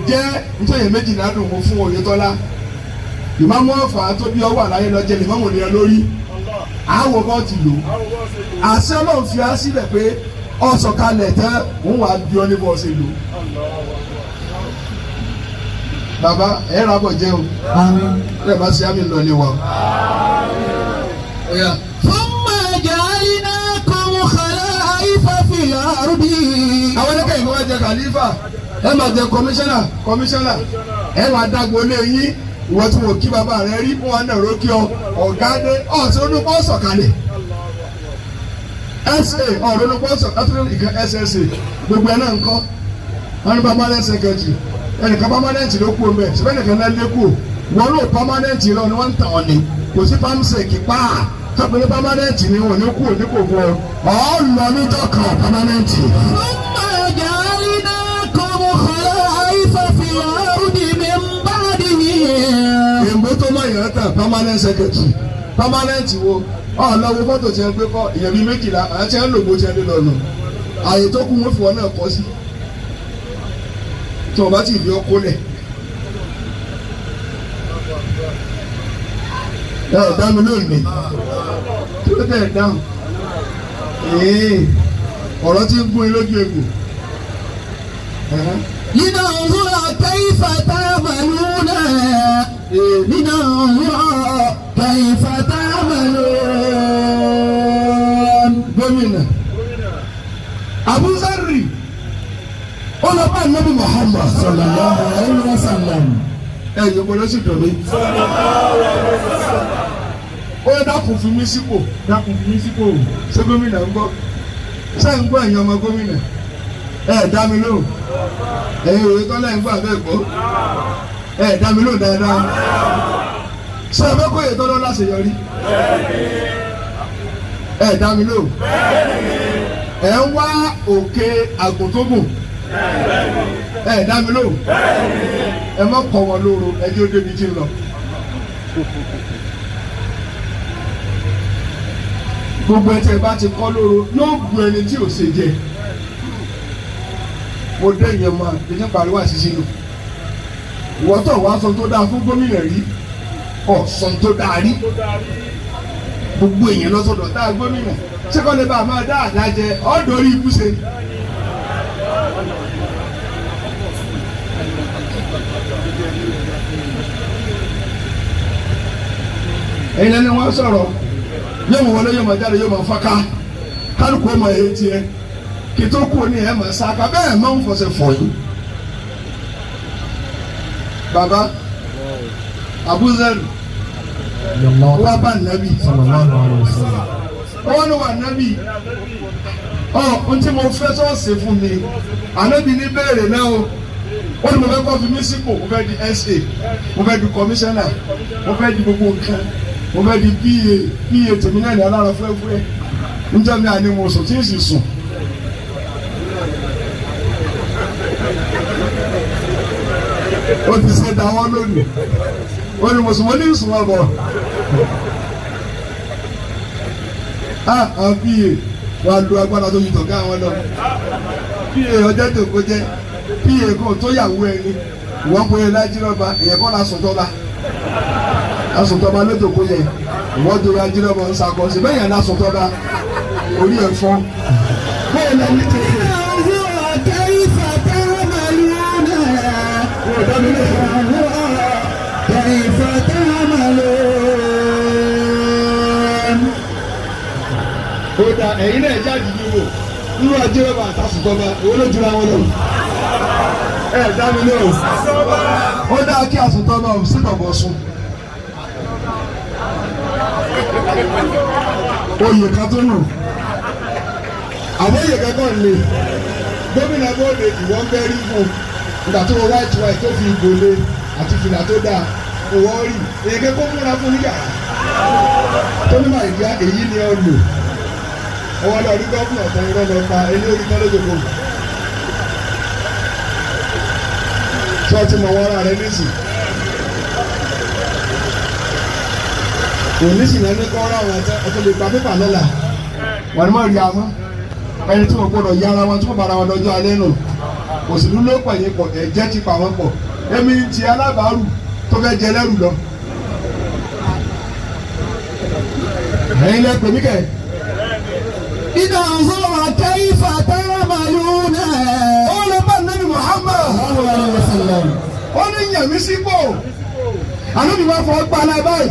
jẹ́ nítorí méjì ládùn mo fún Oyètọ́lá ìmáàmù Ọ̀fà tó bí ọwọ́ àlàyé lọ jẹ lè mọ́mọ́ nìyẹn lórí àwọ̀ bọ́ ti lò àṣẹ Ọlọ́run fi á sílẹ̀ pé ọ̀sọ̀kalẹ̀ tẹ́ òun wà bí ọ ní bọ́ ṣe lò. Bàbá ẹ̀ rà bọ̀ jẹ́ o ẹ̀ bá ṣe àmì lọ ní wa. Thumma ja'alnakum khala'ifa fil ardi. Àwọn ẹlẹ́kẹ̀ ìlú wa jẹ kàlífà ẹ máa jẹ kọmíṣánná ẹ máa dàgbò lé yín ìwọ tí wọn kí bàbá rẹ rí fún wa náà rókì ọ̀gá dé ọ̀sẹ̀ olùkọ́ sọ̀kalẹ̀ SA ọ̀rọ̀ olùkọ́ sọ̀kalẹ̀ ìkan SSA gbogbo ẹ̀ náà ń kọ́ wọn ní permanent secretary ẹnìkan permanent ló kú ọmọ ẹ̀ ṣùgbọ́n ẹnìkan náà lé kú wọn ló permanent lọ ni wọ́n ń tàn ọ́ ni kò sí pamsec pa tọ́pẹ́ ní permanent ni wọn ní kú òní kò fún ọ ọ́ lọ níjọ́ kan permanent. Èmbó tó máa yàn án tàn permanent secretary permanent wo ọ̀lọ́wọ́ fọ́tò tí wọ́n gbé kọ́ èèyàn bíi 12 àti ẹ̀ ń lògbó tí wọ́n lé lọ́nà àyè tó kú wọ́n fi wọn náà kọ́ sí tí wọ́n bá ti fi ọkọ lẹ̀. Ẹ ẹ̀ dá mi lónìí tí ó tẹ̀ dáhùn ọ̀rọ̀ tí ń gún in lójú egbò. لننظر كيف تعملون لننظر كيف تعملون. Gómìnà Abu Zarri ọlọ́pàá Nabi Muhammad sallallahu alaihi wasallam. ẹ yọ̀bọ̀ ló sì dọ̀bí. Ó yẹ dákun fún mi sípò ṣé gómìnà ń gbọ́ ṣé ń gbọ́ ẹ̀yin ọmọ gómìnà ẹ dá mi lóhùn ẹ̀yin Oyètọ́lá ń gbọ́ àbẹ́ ẹ̀kọ́ ẹ dá mi lóhùn dáadáa ṣé ẹ fẹ́ kó Oyètọ́lá láṣeyọrí ẹ dá mi lóhùn ẹ ń wá òkè àgùntógùn ẹ dá mi lóhùn ẹ má kọ wọn lóru ẹjọ́ débi tí ń lọ. Gbogbo ẹ̀ tẹ́ bá ti kọ́ lóru yóò gun ẹni tí ò ṣe jẹ. Mo dé ìyẹn mọ́ àgbẹ̀jẹ̀ pariwo àṣìṣe lò. Ìwọ́tọ̀ wá sọ tó dáa fún gómìnà rí ọ̀sán tó dáa rí. Gbogbo èèyàn lọ́sọ̀dọ̀ tá a gómìnà ṣé kọ́ lè bá a máa dá àdájẹ ọ̀dọ̀ orí ikú ṣe. Ẹ̀yin lẹ́ni wọ́n sọ̀rọ̀ yóò mọ̀ wọlé yóò mọ̀ jáde yóò mọ̀ fọ́ká kálukú ọmọ ẹ̀ tiẹ̀ kí tó kú ní ẹ̀ mọ̀ sáká bẹ́ẹ̀ máa ń fọṣẹ fọ̀ yín. Bàbá Abu Zarri wá bá nàbì wọ́n ní wà nàbì ohun tí mo fẹ́ sọ́ọ̀sì fún mi ànábì ní bẹ́ẹ̀rẹ̀ náà o ó ní mo fẹ́ kọ́ fi mí sípò mo fẹ́ di SA mo fẹ́ di commissioner mo fẹ́ di gbogbo nǹkan mo fẹ́ di PA tèmi náà ní alára fúẹ́fúẹ́ níjọ́ mi àní mo sùn tí ń sì sùn. Ó ti ṣe dáwọ́ lónìí ó ní mo sùn mo ní ìsùn ọ̀bọ̀ àwọn PA wà lu agbára tó yí tọ̀gá àwọn lọ PA ọjọ́ tó kó jẹ́ PA kan tó yàwó ẹni ìwọ́n kó yẹ lájírọ́ba ìyẹn kọ́ la sùn tọ́ba asùntọ́ba lójó kó yẹ ìwọ́n tó lájírọ́ba ń sakọ́sí bẹ́ẹ̀ yẹn lásùntọ́ba orí ẹ̀ fọ́ bẹ́ẹ̀ lọ ní tètè. Ó dà ẹ̀yin náà jáde yìí wò nínú ajírọ́ba àtàsùntọ́ba èwo ló jura wọn lọ. Ẹ dá mi lóhùn. Ó dá kí àsùntọ́ba ò sí bọ̀bọ̀ sùn. Oyè kan tó nù. Àwọn oyè kankan lè. Gómìnà bóde ìwọ́n bẹ́rí fún ìgbà tó wọ white tó fi ìgòlè àti fìlà tó dáa òwò rí èyí kẹ́kọ̀ọ́ múra fún níyà. Tó ní màá ìdí èyí ni ọ lò. Ọwọ́ lọ rí gómìnà ọ̀tọ̀ irọ́ lọ pa ẹni orí kan lójoojú. Sọ́ọ̀tì mọ̀ wọ́n ra rẹ nísìn. Òní sì náà ní kọ́ ọ́rọ́ àwọn ọ̀tọ̀ lè gba pépà lọ́la. Wọ́n ní mọ̀ rí amọ́. ẹni tí wọ́n gbọ́dọ̀ yára wọn tí wọ́n bára wọn lọ́jọ́ alẹ́ nù òṣèlú ló pọ̀ yín pọ̀ ẹ̀jẹ̀ ti pa wọ́n pọ̀ èmi ti alábàárù tó fẹ́ jẹ lẹ́rù lọ. ẹ̀yin lẹ pè mí kẹ́. إذا انظر كيف تعملون. ó lè bá Nabi Muhammad sallallahu alaihi wasallam. ó ní yàn mí sípò ànábì wa fọ gbà náà báyìí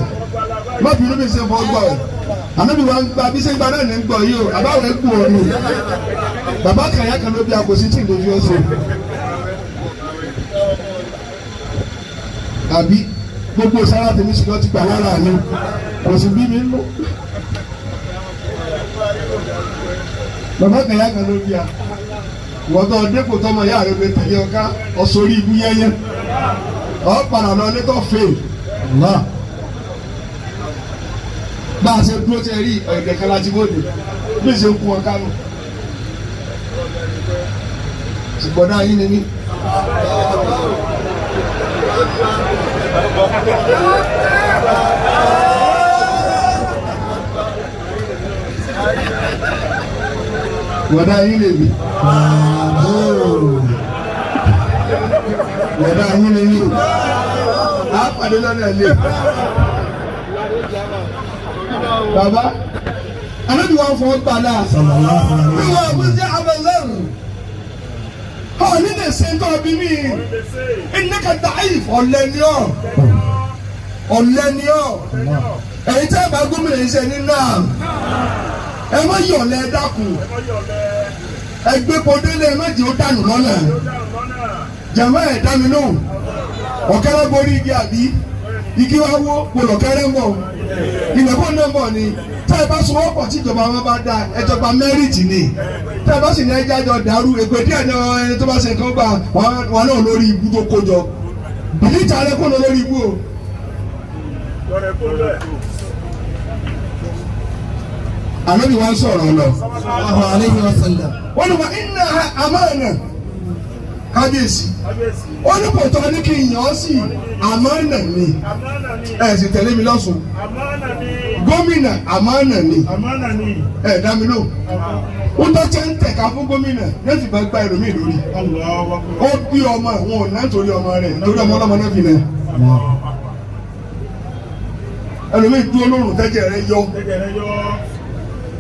má bínú bí ṣe fọ gbà o ànábì wa ń gba bí ṣe ń gba náà ní gbọ yìí o àbáwọ̀ ẹ̀ kú ọ ni bàbá kàyà kan ló bí àkòsí tí ìlú fi ọ sọ. àbí gbogbo sára tèmi sì lọ ti gbà lára mi kò sì bí mi nù. bàbá kàyà kan ló bí a wọ́n tó dépò tọmọ yá rẹ bẹ tẹ̀lé ọ̀ká ọ̀sọ̀rí ibú yẹ́yẹ́ ọ̀ padà lọ ní tó fèè náà. bá a ṣe dúró tẹ rí ọ̀ẹ̀dẹ̀ kan láti bóde bí ṣe ń kú ọ kánú. ṣùgbọ́n náà yín ni mí. wọ́dà yín lè mí. wọ́dà yín lè mí. a pàdé lọ́nà ilé. bàbá anábì wọn fọ gbà náà. wíwọ àbújá abẹ́lẹ́rù. ọ̀ ní lè ṣe tó bí mi. ìnáka da'if ọ̀lẹ́ ni ọ́. ọ̀lẹ́ ni ọ́. ẹ̀yin tí a bá gómìnà yìí ṣe ní náà. ẹ má yọ̀lẹ́ dákun. ẹgbẹ́ podélé méjì ó dànù lọ́nà. jàmá ẹ̀ dá mi lóhùn. ọ̀kẹ́rẹ́ borí igi àbí igi wa wó polọ̀kẹ́rẹ́ ń bọ̀. ìgbàgbọ́ náà bọ̀ ni tá ẹ bá sọwọ́ pọ̀ tí ìjọba wọn bá da ẹjọba mẹ́rìtì ni tá ẹ bá sì ní ẹjẹ́ àjọ dàrú èpè díẹ̀ ní ẹni tó bá ṣe nǹkan gbà wọn náà lórí ibú tó kó jọ bìlítà rẹ kó lọ lórí ibú o. ànábì wa ń sọ̀rọ̀ lọ. sallallahu alaihi wasallam. wọ́n ní wa iná àmánà kábíyèsí wọ́n ní pọ̀tọ́ ní kí n yàn ọ́ sí àmánà ni ẹ̀ sì tẹ̀lé mi lọ́sùn gómìnà àmánà ni ẹ̀ dá mi lò wọ́n tó tẹ́ ń tẹ̀ka fún gómìnà yóò fi bá gba ẹlòmíì lórí ó bí ọmọ wọn ò ná torí ọmọ rẹ̀ torí ọmọ ọlọ́mọ náà fi nà ẹlòmíì dúró lórùn tẹ́jẹ̀ rẹ̀ yọ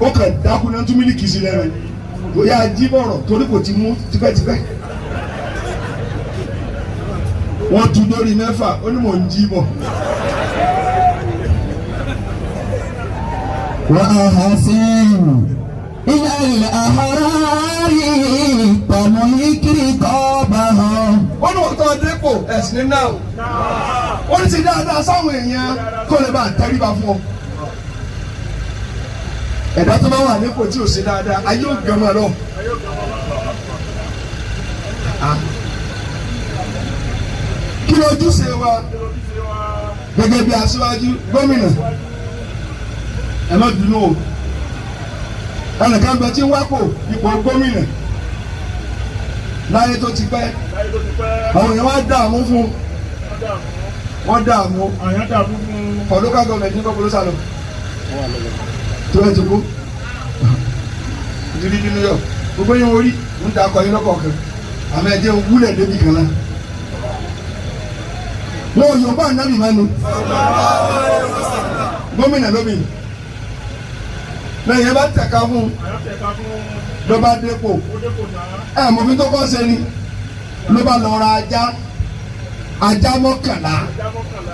ó kàn dákú náà tún mílíkì sí lẹ́nu kò yá jí bọ̀rọ̀ torí kò ti mú tipẹ́tipẹ́ wọ́n tún lórí mẹ́fà ó ní mò ń jí bọ̀. wa ahasin ila al-ahrari tamlikiri qabahum. wọ́n ní wọ́n tọ́ dépò ẹ̀sìn ní náà wọ́n ní ti dáadáa sáwọn èèyàn kó lè bá tẹríba fún ọ. ẹ̀dá tó bá wà nípò tí ò sí dáadáa ayé ò gbẹmọ lọ. kí ló ojúṣe wa gẹ́gẹ́ bí aṣíwájú gómìnà ẹ má bínú o ẹnìkan bẹ tí ń wápò ipò gómìnà láyé tó ti pẹ́ àwọn èèyàn wá dààmú fún wọ́n dààmú for local government ní kọ́kọ́ ló sálọ tó ẹ̀ tó kú ìdílé ní New York gbogbo yẹn orí ń da akọ yín lọ́kọ̀ọ̀kan àmọ́ ẹ̀jẹ̀ ń wúlẹ̀ débi kan náà wọn yóò bá ànábì mánu gómìnà lómi lẹ́yìn bá tẹ̀ka fún ló bá dépò ẹ̀ mọ̀ bí tó kọ́ ṣe ni ló bá lọ ra ajá mọ́kànlá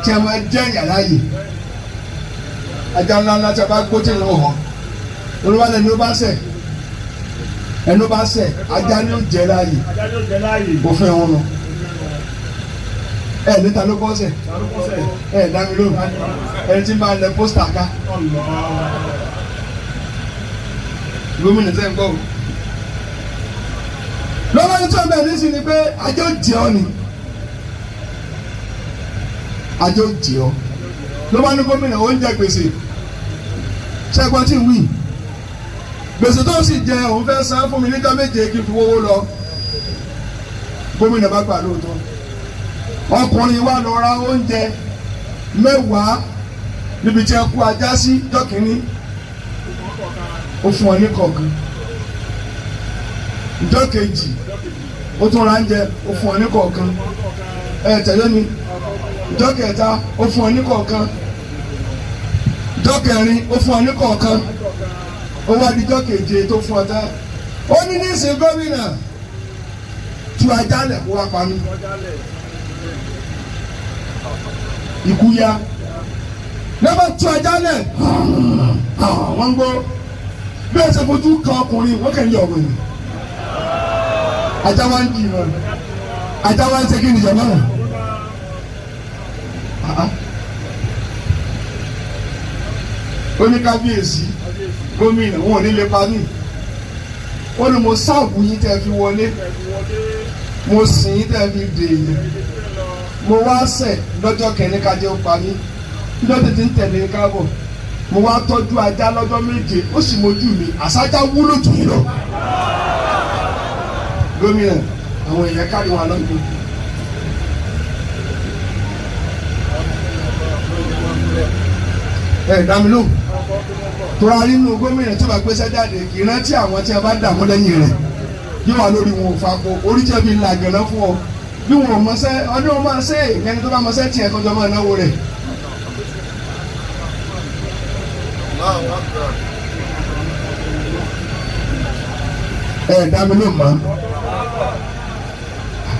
tí a máa jẹ́ yàrá yìí ajá ńláńlá tí a bá gbó tí ń lọ hàn olùwàlẹ̀ ni ó bá ṣẹ̀ ẹnu bá ṣẹ̀ ajá ni ó jẹ́ láàyè òfin wọn lọ ẹ níta ló kọ́ ṣẹ̀ ẹ dá mi lóhùn ẹni tí máa lẹ pósítà ká gómìnà tẹ́ ń gbọ́ o lọ́wọ́ ní tí wọ́n bẹ̀rẹ̀ sí ni pé ajó jẹ́ ọ ni ajó jẹ́ ọ ló bá ní gómìnà oúnjẹ gbèsè ṣẹ́gbọ́n tí ń wí gbèsè tó sì jẹ òun fẹ́ san fún mi níjọ́ méje kí n fi wówó lọ gómìnà bá gbà lóòótọ́ ọkùnrin wa lọ ra oúnjẹ mẹ́wàá níbi tí ẹ kú ajá sí jọ́kìnní ó fún ọ ní kọ̀ọ̀kan ìjọ́ kejì ó tún ra ń jẹ ó fún ọ ní kọ̀ọ̀kan tẹ̀lé mi ìjọ́ kẹta ó fún ọ ní kọ̀ọ̀kan ìjọ́ kẹrin ó fún ọ ní kọ̀ọ̀kan ó wá di ìjọ́ keje tó fún ọ tán ó ní nísìnyí gómìnà tú ajá lẹ̀ kó wá pa mí ikú ya lẹ́bàá tú ajá lẹ̀ wọ́n gbọ́ bí ẹ ṣe fojú kan ọkùnrin wọ́n kàn yí ọ̀rọ̀ yìí ajá wa ń di ìmọ̀ ajá wa ń ṣe kí ni jọ̀mọ́ ó ní kábíyèsí gómìnà wọn ò ní lè pa mí ó ní mo sáàbù yín tẹ́ fi wọlé mo sìn yín tẹ́ fi dèèyàn mo wá ṣẹ̀ lọ́jọ́ kẹ́ni kájẹ́ ó pa mí lọ́jọ́ tí ń tẹ̀lé káàbọ̀ mo wá tọ́jú ajá lọ́jọ́ méje ó sì mojú mi àṣájá wúlò jù yín lọ. gómìnà àwọn èèyàn kárí wọn lọ́dún. Dàmílò tora nínú gómìnà tí wàá gbéṣẹ́ jáde kì í rántí àwọn tí a bá dààmú lẹ́yìn rẹ̀ yóò wà lórí wọn ò fapò oríṣẹ́ bíi ńlá gànà fún ọ bí wọn ò mọṣẹ́ ọdún wọn máa ṣe ẹni tó bá mọṣẹ́ tiẹ̀ tó jọ máa náwó rẹ̀. Dàmílò mọ́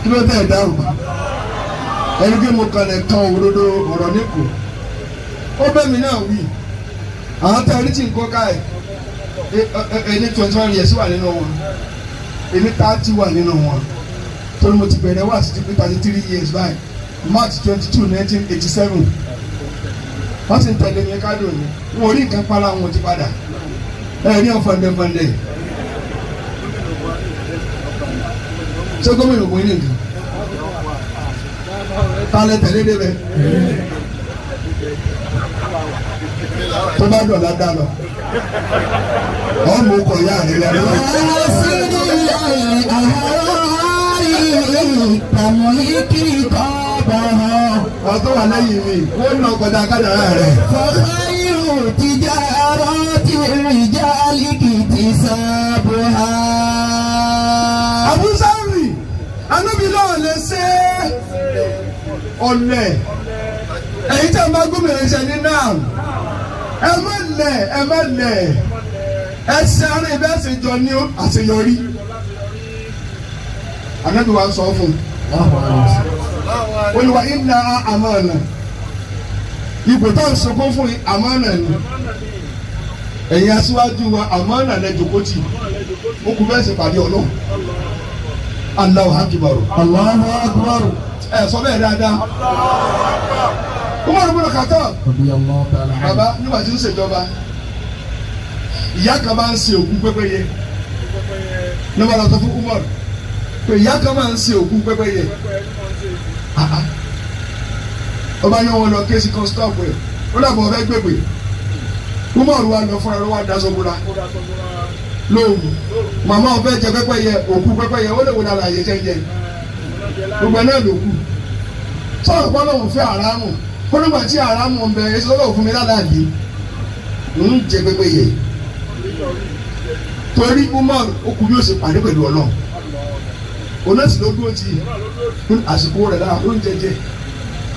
kí ló tẹ̀ dáhùn ẹni pé mo kàn lè kan òdodo ọ̀rọ̀ níkù ó bẹ́ mi náà wí àwọn tẹ orí tí n kọ́ ká ẹ̀ ẹni 21 years wà nínú wọn ẹni 30 wà nínú wọn torí mo ti bẹ̀rẹ̀ wá sí ti pé 33 years báyìí March 22 1987 wọ́n sì ń tẹ̀lé mi kádò ní wọn ò rí nǹkan para wọn ti padà ní ọ̀fọ̀ndẹ̀fọ̀ndẹ̀ ṣé gómìnà kò ní nǹkan tálẹ̀ tẹ̀lé débẹ̀ tó bá dọ̀la dá lọ ọmọ ọkọ̀ ya rẹ̀ lẹ́nu. wọ́n tó wà lẹ́yìn mi wọ́n nà ọkọ̀ dá kádàrá rẹ̀. fọ́láyò tìjà rọ́ ti rìn jálì kìtì sábò ha. àbúsárì anábì náà lè ṣe ọ̀lẹ̀ èyí tí a máa gómìnà ṣe ní náà ẹ má lẹ̀ ẹsẹ̀ ara ibẹ̀ ṣe jọ ní àṣeyọrí anábì wa sọ fún olùwà iná àmánà ipò tó ń sọkún fún àmánà ni ẹ̀yin aṣíwájú wa àmánà lẹ́jọ̀kọ́tì ó kú bẹ́ẹ̀ ṣe pàdé ọlọ́run Allahu akbar Allahu akbar. Sọ bẹ́ẹ̀ dáadáa Umar ibn Khattab bàbá nígbà tí ń ṣèjọba ìyá kan bá ń ṣe òkú pẹ́pẹ́yẹ nígbà tó fún Umar pé ìyá kan máa ń ṣe òkú pẹ́pẹ́yẹ ọba ní wọn lọ kéésì kan stop ẹ ó dàbọ̀ ọ̀fẹ́ gbègbè Umar wa lọ fúnra ló wá daṣọ búra lóòrùn màmá ọ̀fẹ́ jẹ pẹ́pẹ́yẹ òkú pẹ́pẹ́yẹ ó lè wò dára àyè jẹjẹ gbogbo ẹ̀ náà ló kù sọ̀rọ̀ pọ́n lòun fẹ́ àrámù kó nígbà tí àrámù ń bẹ èso lọ́wọ́ fún mi ládàáyé ń jẹ pẹ́pẹ́yẹ torí Umar okùn bí ó ṣe pàdé pẹ̀lú Ọlọ́run onásì ló dúró ti àsìkò rẹ̀ náà oúnjẹ jẹ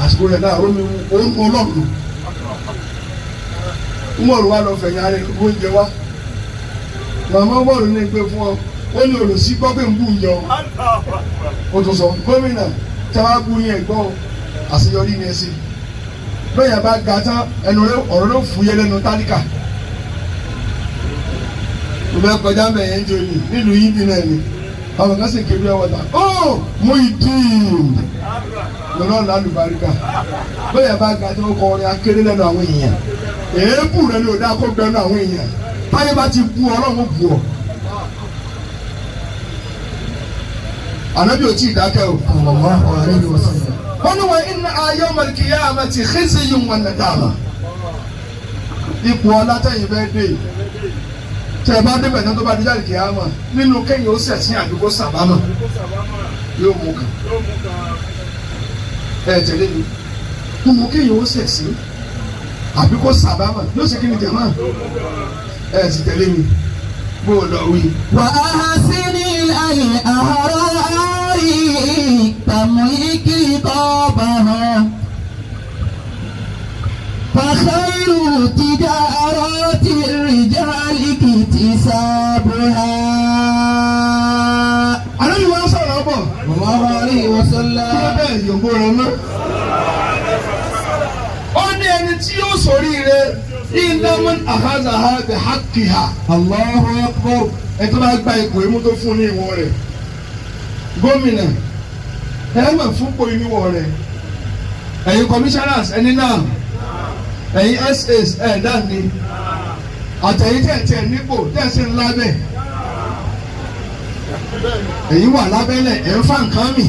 àsìkò rẹ̀ náà omi Ọlọ́run Umar wa lọ fẹ̀yìn arẹ oúnjẹ wa màmá Umar ní pé fún ọ ó ní olùsí gbọ́ pé ń bù yọ o tó sọ gómìnà tí a bá bú yẹn gbọ́ àṣeyọrí ni ẹ sí bẹ́ẹ̀ yẹn bá ga tán ẹnu ọ̀rọ̀ ló fúyẹ́ lẹ́nu tálíkà mo fẹ́ kọjá mẹ́yẹn jọ yìí nílùú yìí bí náà ni àwọn kan sì kébí ọwọ́ ta ó mú ìdí lọ́nà lálùbáríkà bẹ́ẹ̀ yẹn bá ga tán ó kọ orin akéré lẹ́nu àwọn èèyàn èébù rẹ ni ò dá kó gbẹnu àwọn èèyàn táyé bá ti bú Ọlọ́run bú ọ. Ànábì ò tí ì dákẹ́ o. Wọ́n ní wọ́n iná yawmal qiyamati khizyun wa nadama. Ipò ọlátẹ̀yìn bẹ́ẹ̀ dé. Tẹ̀ bá débẹ̀ tán tó bá dijá kìyàmà nínú kẹ́yìn ó sẹ̀sìn àdúgbò sàbámà yóò mú kàn. Ẹ tẹ̀lé mi. Nínú kẹ́yìn ó sẹ̀sìn àdúgbò sàbámà yóò ṣe kí ni jẹ̀mọ́. Ẹ sì tẹ̀lé mi. Bó o lọ wí. Wa ahsinil الأحرار تملك رقابها فخير تجارات الرجال اكتسابها. Ànábì wa sọ̀rọ̀ bọ̀. الله عليه Kí ló وسلم. bẹ́ẹ̀ yòǹbó rẹ̀ mọ́? Ó ní ẹni tí yóò ṣoríire iná mọ́n àházà ha bẹ̀ hákì ha. الله أكبر. Ẹ tó bá gba ipò imú tó fún ní ìwọ rẹ̀. Gómìnà ẹ mọ̀ fún ipò ìníwọ̀ rẹ̀. Ẹ̀yin commissioners ẹni náà. Ẹ̀yin SAs ẹ̀ dání. Àtẹ̀yìn tẹ̀ nípò tẹ̀ sí ńlá bẹ́ẹ̀. Ẹ̀yin wà lábẹ́lẹ̀ ẹ̀ ń fa nǹkan mì.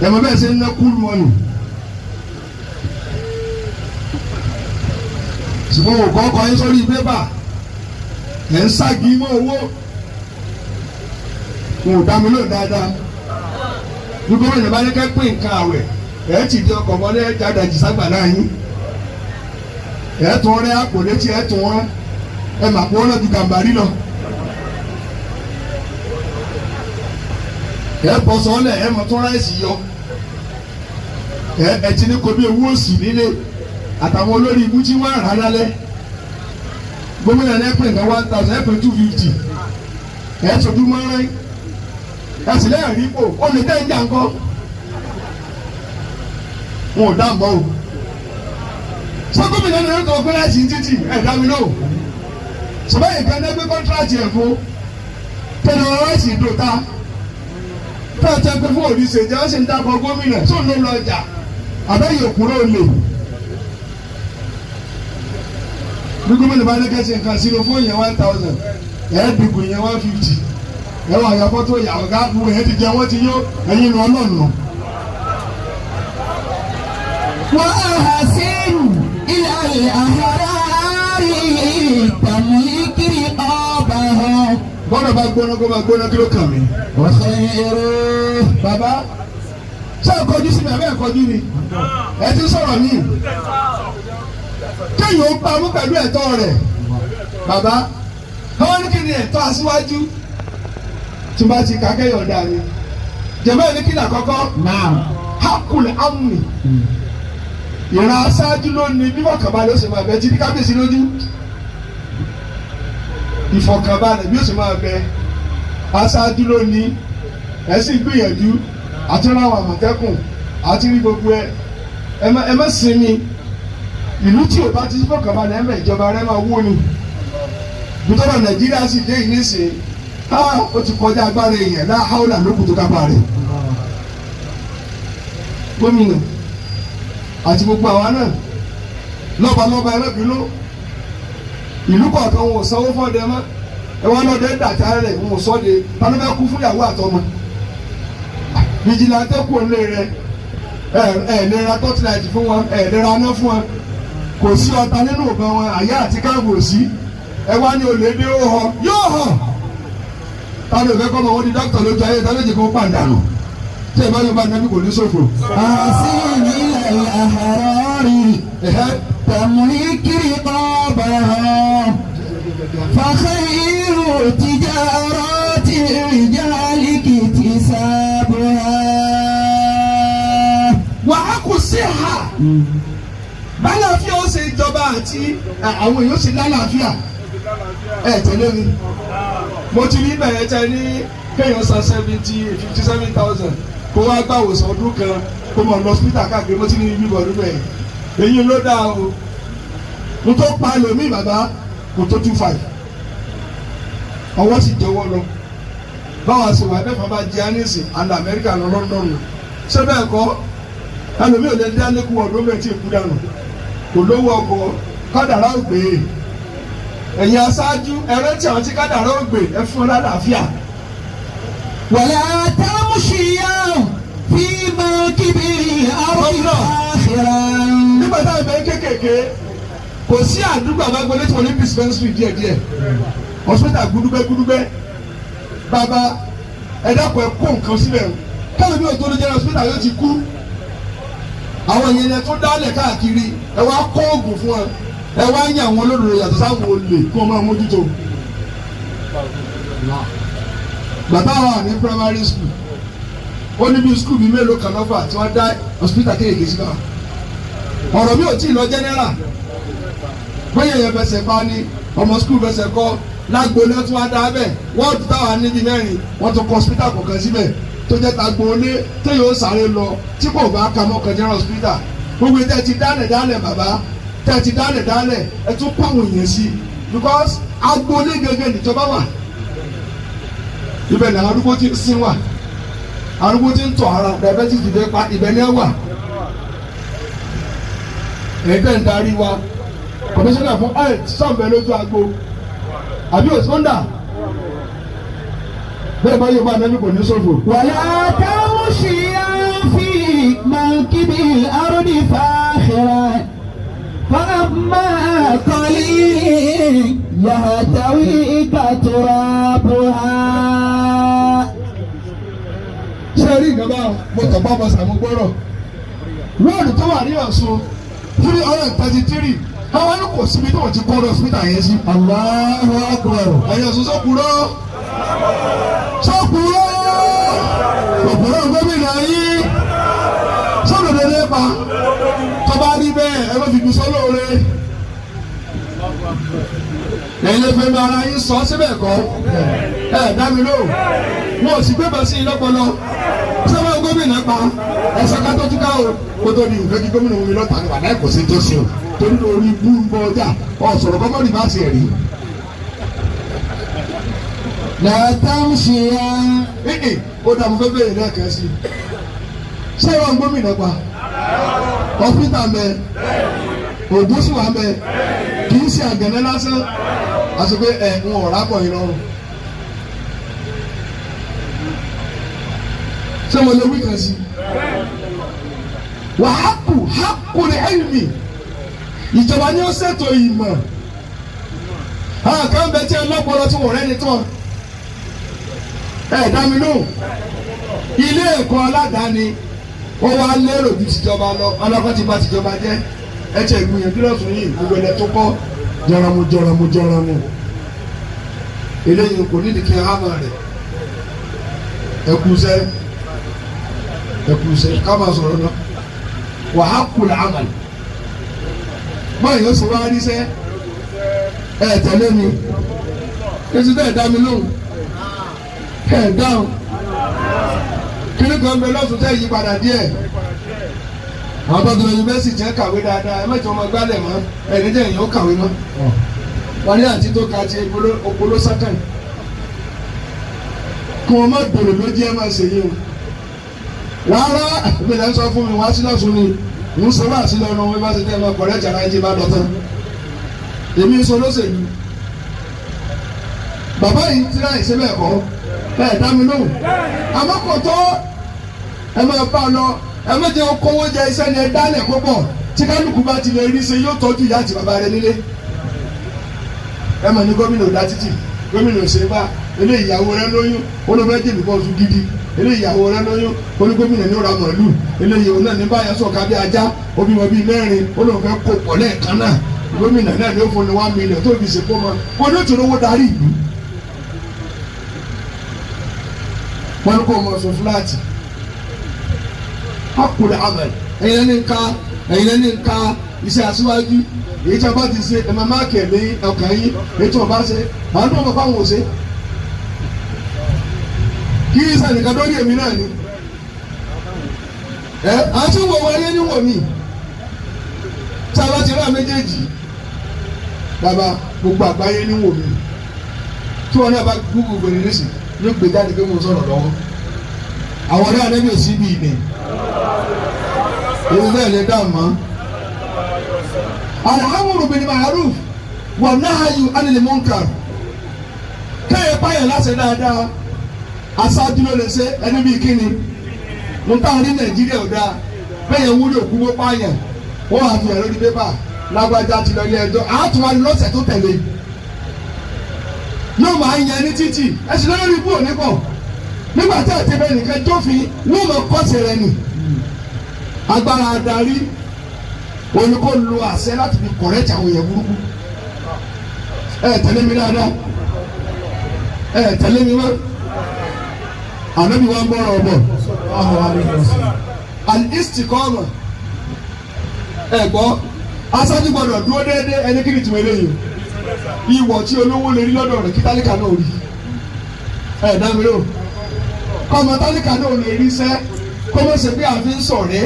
Ẹ̀ mọ̀ bẹ́ẹ̀ ṣe ń ná cool money. Ṣùgbọ́n òkò ọkọ̀ yín sórí pépà ẹ̀ ń ságì mọ́ owó. Wọn ò dá mi lóhùn dáadáa. Bí gómìnà bá ní kẹ́ pín nǹkan àwẹ̀ ẹ̀ ti di ọkọ̀ mọ́lẹ́ ẹ̀ jáde àjìságbà náà yín. Ẹ̀ tún rẹ́ àpò létí ẹ̀ tún rẹ́ ẹ̀ mà pọ́ náà ju gàmbàrí lọ. Ẹ̀ bọ́ sọ́ọ́lẹ̀ ẹ̀ mọ̀ tún ráìsì yọ. Ẹ̀ ti ní kò bí ewu òsì nílé àtàwọn olórí ibú tí wọ́n rà lálẹ́. Gómìnà ní ẹ̀pẹ̀ nǹkan 1000 ẹ̀pẹ̀ 250. Ẹ̀ sojú mọ́rẹ́ ẹ̀ sì lẹ́yìn rí ipò ó lè tẹ́ ìjà ńkọ́. Wọn ò dá mọ́ o. Sọ gómìnà ní ọ̀tọ̀ ọ̀gbẹ́ láti títì ẹ̀ dá mi náà. Sọ̀bẹ́ ìkan ẹgbẹ́ kọ́ńtíráàtì ẹ̀ fún tẹ̀lé ọ̀rọ̀ ẹ̀sìn ìdòta. Fẹ́ẹ̀ tẹ́ pé fún òdìsè jẹ́ ọ́ sì ń dábọ̀ gómìnà tó ń lò lọ ọjà àbẹ́yẹ òkúrò lè. Bí gómìnà bá lẹ́kẹ́ sí nǹkan sínú fún yẹn 1000 ẹ̀ dìbò yẹn 150 ẹ̀ wà yọ fọ́tò ìyàwó gáàbù ẹ̀ ti jẹ́ wọ́n ti yó ẹ̀yin lọ lọ́nà. وأحسن إلى الأحرار تملك رقابها Bọ́dọ̀ bá gbóná kó máa gbóná kí ló kàn mí. وخير. Bàbá ṣé ẹ kọjú sí mi àbẹ́ ẹ kọjú ni? Ẹ ti sọ̀rọ̀ mí. Kéèyàn ó pa mú pẹ̀lú ẹ̀tọ́ rẹ̀. Bàbá wọ́n ní kí ni ẹ̀tọ́ aṣíwájú? Tí bá ti kà kẹ́yọ̀ dá mi. Jẹ̀mọ́ ẹ̀ ní kí ni àkọ́kọ́? نعم. Hakul amni. Ìran aṣáájú ló ní bí ìfọ̀kànbalẹ̀ ó sì máa bẹ títí kábíyèsí lójú. Ìfọ̀kànbalẹ̀ bí ó sì máa bẹ aṣáájú ló ní ẹ sì gbìyànjú àti ráwọn àmọ̀tẹ́kùn àti rí gbogbo ẹ má sinmi. Ìlú tí ò bá ti fọ̀kànbalẹ̀ ẹ mẹ́ ìjọba rẹ máa wó ni. Ìjọba Nàìjíríà sì dé ìnísìn ó ti kọjá agbára èèyàn láhàólà lókùn tó kápá rẹ̀. Gómìnà àti gbogbo àwa náà lọ́balọ́ba ẹlẹ́bìínú ìlú kọ̀ọ̀kan wọn ò sanwó fọ́ọ̀dẹ mọ́ ẹ wọ́n lọ́dẹ dàtà rẹ̀ wọn ò sọ́de tani bá kú fún ìyàwó àtọmọ fìjìláńtẹ́ kú òǹlé rẹ ẹ lera tọ́tìláìtì fún wọn ẹ lera aná fún wọn kò sí ọta nínú ìbọn wọn àyà àti káàbò sí ẹ wá ní olè dé ó họ yóò hàn tani ò fẹ́ kọ́ mọ wọn di dókítà lójú ayé tani ò jẹ́ kó pàǹdànù tí ẹ bá yóò bá nàbí kò ní ṣòfò. أحسن إلى الأحرار تملك رقابها فخير تجارات الرجال اكتسابها. wàá kò sí ha bálàáfíà ó ṣe ìjọba àti àwọn èèyàn ṣe lálàáfíà ẹ tẹ̀lé mi mo ti rí bẹ̀rẹ̀ tẹ ní kéèyàn san 57,000 kó wá gbà wòsàn ọdún kan kó mọ̀ lọ hospital káàkiri mo ti ní ibi bọ̀ ọdún bẹ́ẹ̀ èyí ló dáa o mo tó pa lómi bàbá kò tó 25 ọwọ́ sì jẹ́wọ́ lọ báwa sì wà bẹ́ẹ̀ fún bá jẹ́ anísìn àná Amẹ́ríkà lọ London ṣé bẹ́ẹ̀ kọ́ ẹlòmí ò lè dá lẹ́kùn ọdún bẹ́ẹ̀ tí èkú dànù kò lówó ọkọ̀ kádàrá ògbé ẹ̀yin aṣáájú ẹ̀rẹ́ tí àwọn tí kádàrá ògbé ẹ fún lálàáfíà. ولا تمشي في موكب الأرض آخرا. nígbà táwọn ibẹ̀ kékèké kò sí àdúgbò àbágbélé tí wọ́n ní dispensary díẹ̀díẹ̀ hospital gúdúgbẹ́ bàbá ẹ dákun ẹ kó nǹkan síbẹ̀ káwọn bí òtó ló jẹ́ hospital yóò ti kú àwọn èèyàn ẹ tó dálẹ̀ káàkiri ẹ wá kó oògùn fún ẹ ẹ wá ń yàn àwọn olódodo yàtọ̀ sáwọn olè kó o máa mójútó. bàbá wa ní primary school ó ní bí school bíi mélòó kan lọ́fà tí wọ́n dá hospital kéèké sí náà ọ̀rọ̀ mi ò tí ì lọ general bóyá èèyàn fẹsẹ̀ pa ni ọmọ school fẹsẹ̀ kọ́ lágboolé tí wọ́n dá bẹ́ẹ̀ wọ́ọ̀dù táwa níbi mẹ́rin wọ́n tún kọ́ hospital kọ̀ọ̀kan síbẹ̀ tó jẹ́ tagboolé téèyàn ó sáré lọ tí kò bá ka mọ́ kan general hospital gbogbo tẹ́ ti dálẹ̀ bàbá tẹ́ ti dálẹ̀ ẹ tún pàwọn èèyàn sí because agboolé gẹ́gẹ́ níjọba wà ibẹ̀ ni arúgbó ti ń sin wà arúgbó ti ń tọ̀ ara diabetes ti fẹ́ pa ibẹ̀ ni ẹ wà ẹ̀ẹ́dẹ̀ ń darí wa commissioner fún health sọ̀nbẹ lójú agbo àbí òsínda bẹ́ẹ̀ bá yóò bá nẹ́bí kò ní sófò. wàlá táwọn ṣì ń fi mọ̀nkíbi arúgbó fàáhìrà fàmà kọ́lí yàtàwí kàtúrà bùhá. ṣé rí ìgbà bá mo tọ̀ bá ọmọ sàmú gbọ́rọ̀ wọ́ọ̀dù tó wà ní Ọ̀ṣun 333 àwọn ẹni kò síbi tí wọ́n ti kọ́ ọ́ hospital yẹn sí. Allahu Akbar. ẹ̀yin Ọ̀ṣun sọ́kùrọ́ òpùrọ́ gómìnà yìí sọ́dọ̀dọ̀ nípa tọ́ba rí bẹ́ẹ̀ ẹ má fi gbùsọ́ lóore ẹ̀yin lè fẹ́ mi ara yín sọ síbẹ̀ kọ́ dá mi lò wọn ò sì gbé bá sí i lọ́pọlọ sábà gómìnà pa ẹ̀sọ́ ká tó túká o kó tó di ìfẹ́ kí gómìnà omi lọ́ta ni wà láì kò sí tó sí o torí lórí bú ń bọ ọjà ọ̀sọ̀rọ̀ kọ́kọ́ ní bá ti rí. Làtàm ṣe ya. Ó dààmú fẹ́ bẹ̀rẹ̀ lẹ́ẹ̀kan sí. Ṣé wọn gómìnà pa? Hospital mẹ, ògùn sì wà mẹ, kì í ṣe àgẹ̀nẹ́ lásán, àti pé ń ọ̀rá pọ̀ yín lọ́rùn. Ṣé mo lè wí kan sí? Wàhákù ní ẹ̀mí. Ìjọba ni ó ṣètò ìmọ̀. Àwọn kan bẹ tí ẹ lọ́pọ̀lọ́ tí wọ́n rẹ́ni tán. Dá mi lóhùn. Ilé ẹ̀kọ́ aládàáni ó wá lérò ju tìjọba lọ. Ọlọ́kọ́ ti bà tìjọba jẹ́. Ẹ jẹ́ ìgbìyànjú lọ́sùn yìí gbogbo ẹ̀lẹ́ tó kọ́ jọramu. Eléyìí kò nídìí kí n hámà rẹ̀. Ẹ̀kúṣẹ́ ká máa sọ̀rọ̀ náà. Wàhákù làámàlì. Báyìí ó sì wá rí sẹ́ tẹ̀lé mi èsì bẹ́ẹ̀ dá mi lóhùn dáhùn kíní kan bẹ lọ́sùn tẹ́ yí padà díẹ̀ àwọn tó dùn yunifásitì jẹ́ kàwé dáadáa ẹ mẹ́jọ ọmọ gbálẹ̀ mọ́ ẹ̀rí jẹ́ èèyàn ó kàwé mọ́ wọn ní àti tó ka ti òpóló sátán kí wọ́n má dòrò lójú ẹ̀ máa ṣe yí o rárá mi lẹ́ sọ fún mi wá sí lọ́sùn ni ń sọ wá sí lọ́nà wọn bá ti tẹ́ ẹ máa kọ̀rẹ́ jàrá ẹjẹ bá lọ́tàn èmi sọ lọ́sẹ̀lú bàbá yìí ti ráyè síbẹ̀ kọ́ dá mi lóhùn àmọ́ kò tó ẹ máa bá a lọ ẹ má jẹ́ kówó jẹ iṣẹ́ ni ẹ dálẹ̀ púpọ̀ tí kálukú bá ti lè rí ṣe yóò tọ́jú ìyá àti bàbá rẹ nílé ẹ mọ̀ ní gómìnà ọ̀dà títì gómìnà òṣèlú ilé ìyàwó rẹ lóyún olùfẹ́ jìnnì bọ́ọ̀sù gidi ilé ìyàwó rẹ lóyún olùgómìnà ní ọ̀rọ̀ màálù ilé ìyàwó náà ní báyà sọ̀ka bí ajá obìnrin bíi mẹ́rin olùfẹ́ kó pọ̀ lẹ́ẹ̀kan náà gómìnà náà ní ó fún ní 1 million tó fi ṣèpó mọ́ wọn ní ó tún owó darí ìlú wọn ní kó mọ sọ fúláàtì hakùnrin amẹl ẹ̀yin ní nǹka iṣẹ́ aṣíwájú èyí tí a bá ti ṣe ẹ̀mọ máàkì ẹ̀mí ọkàn yín èyí tí wọ́n bá ṣe àwọn tó ń bọ̀ fáwọn òṣè kí sànìkan lórí èmi náà ni àti wọ wáyé níwọ̀ mi tí a bá ti rà méjèèjì bàbá gbogbo àgbáyé níwọ̀ mi tí wọn náà bá gbogbo gbèrè nísì ló gbé jáde pé mo sọ̀rọ̀ lọ́wọ́ àwọn ọ̀rẹ́ àdébíyè sí ibi ìnẹ̀ èyí náà lè dá mọ́ al-amru bil ma'ruf wa nahyu 'anil munkar káyọ̀ páyọ̀ láṣẹ dáadáa aṣáájú ló lè ṣe ẹni bíi kíni mo táwọn ní Nàìjíríà ò dáa bẹ́ẹ̀ wúlò kú wó pààyàn wọ́n wá fi ẹ̀rọ ní pépà lágbájá ti lọ ilé ẹjọ́ àátúwá lọ́sẹ̀ tó tẹ̀lé yóò máa ń yan ní títì ẹ̀sìn lórí ibú òní pọ̀ nígbà tí àti ẹ̀bẹ̀ nìkan tó fi wọ́n mọ̀ kọ́sì rẹ̀ nì agbára adarí òní kò lo àṣẹ láti fi kọ̀rẹ́tì àwọn èèyàn burúkú tẹ̀lé mi dáadáa tẹ̀lé mi mọ́ ànábì wa ń bọ̀rọ̀ ọ̀bọ̀ al-istiqama ẹ̀gbọ́ aṣáájú gbọ́dọ̀ dúró déédéé ẹni kí ni tìmọ̀ eléyìí ìwọ̀ tí olówó lè rí lọ́dọ̀ rẹ̀ kí tálíkà náà rí ẹ̀ dá mi lò kọ́mọ tálíkà náà lè rí sẹ́ kọ́mọ ṣe bí àfi ń sọ̀rẹ́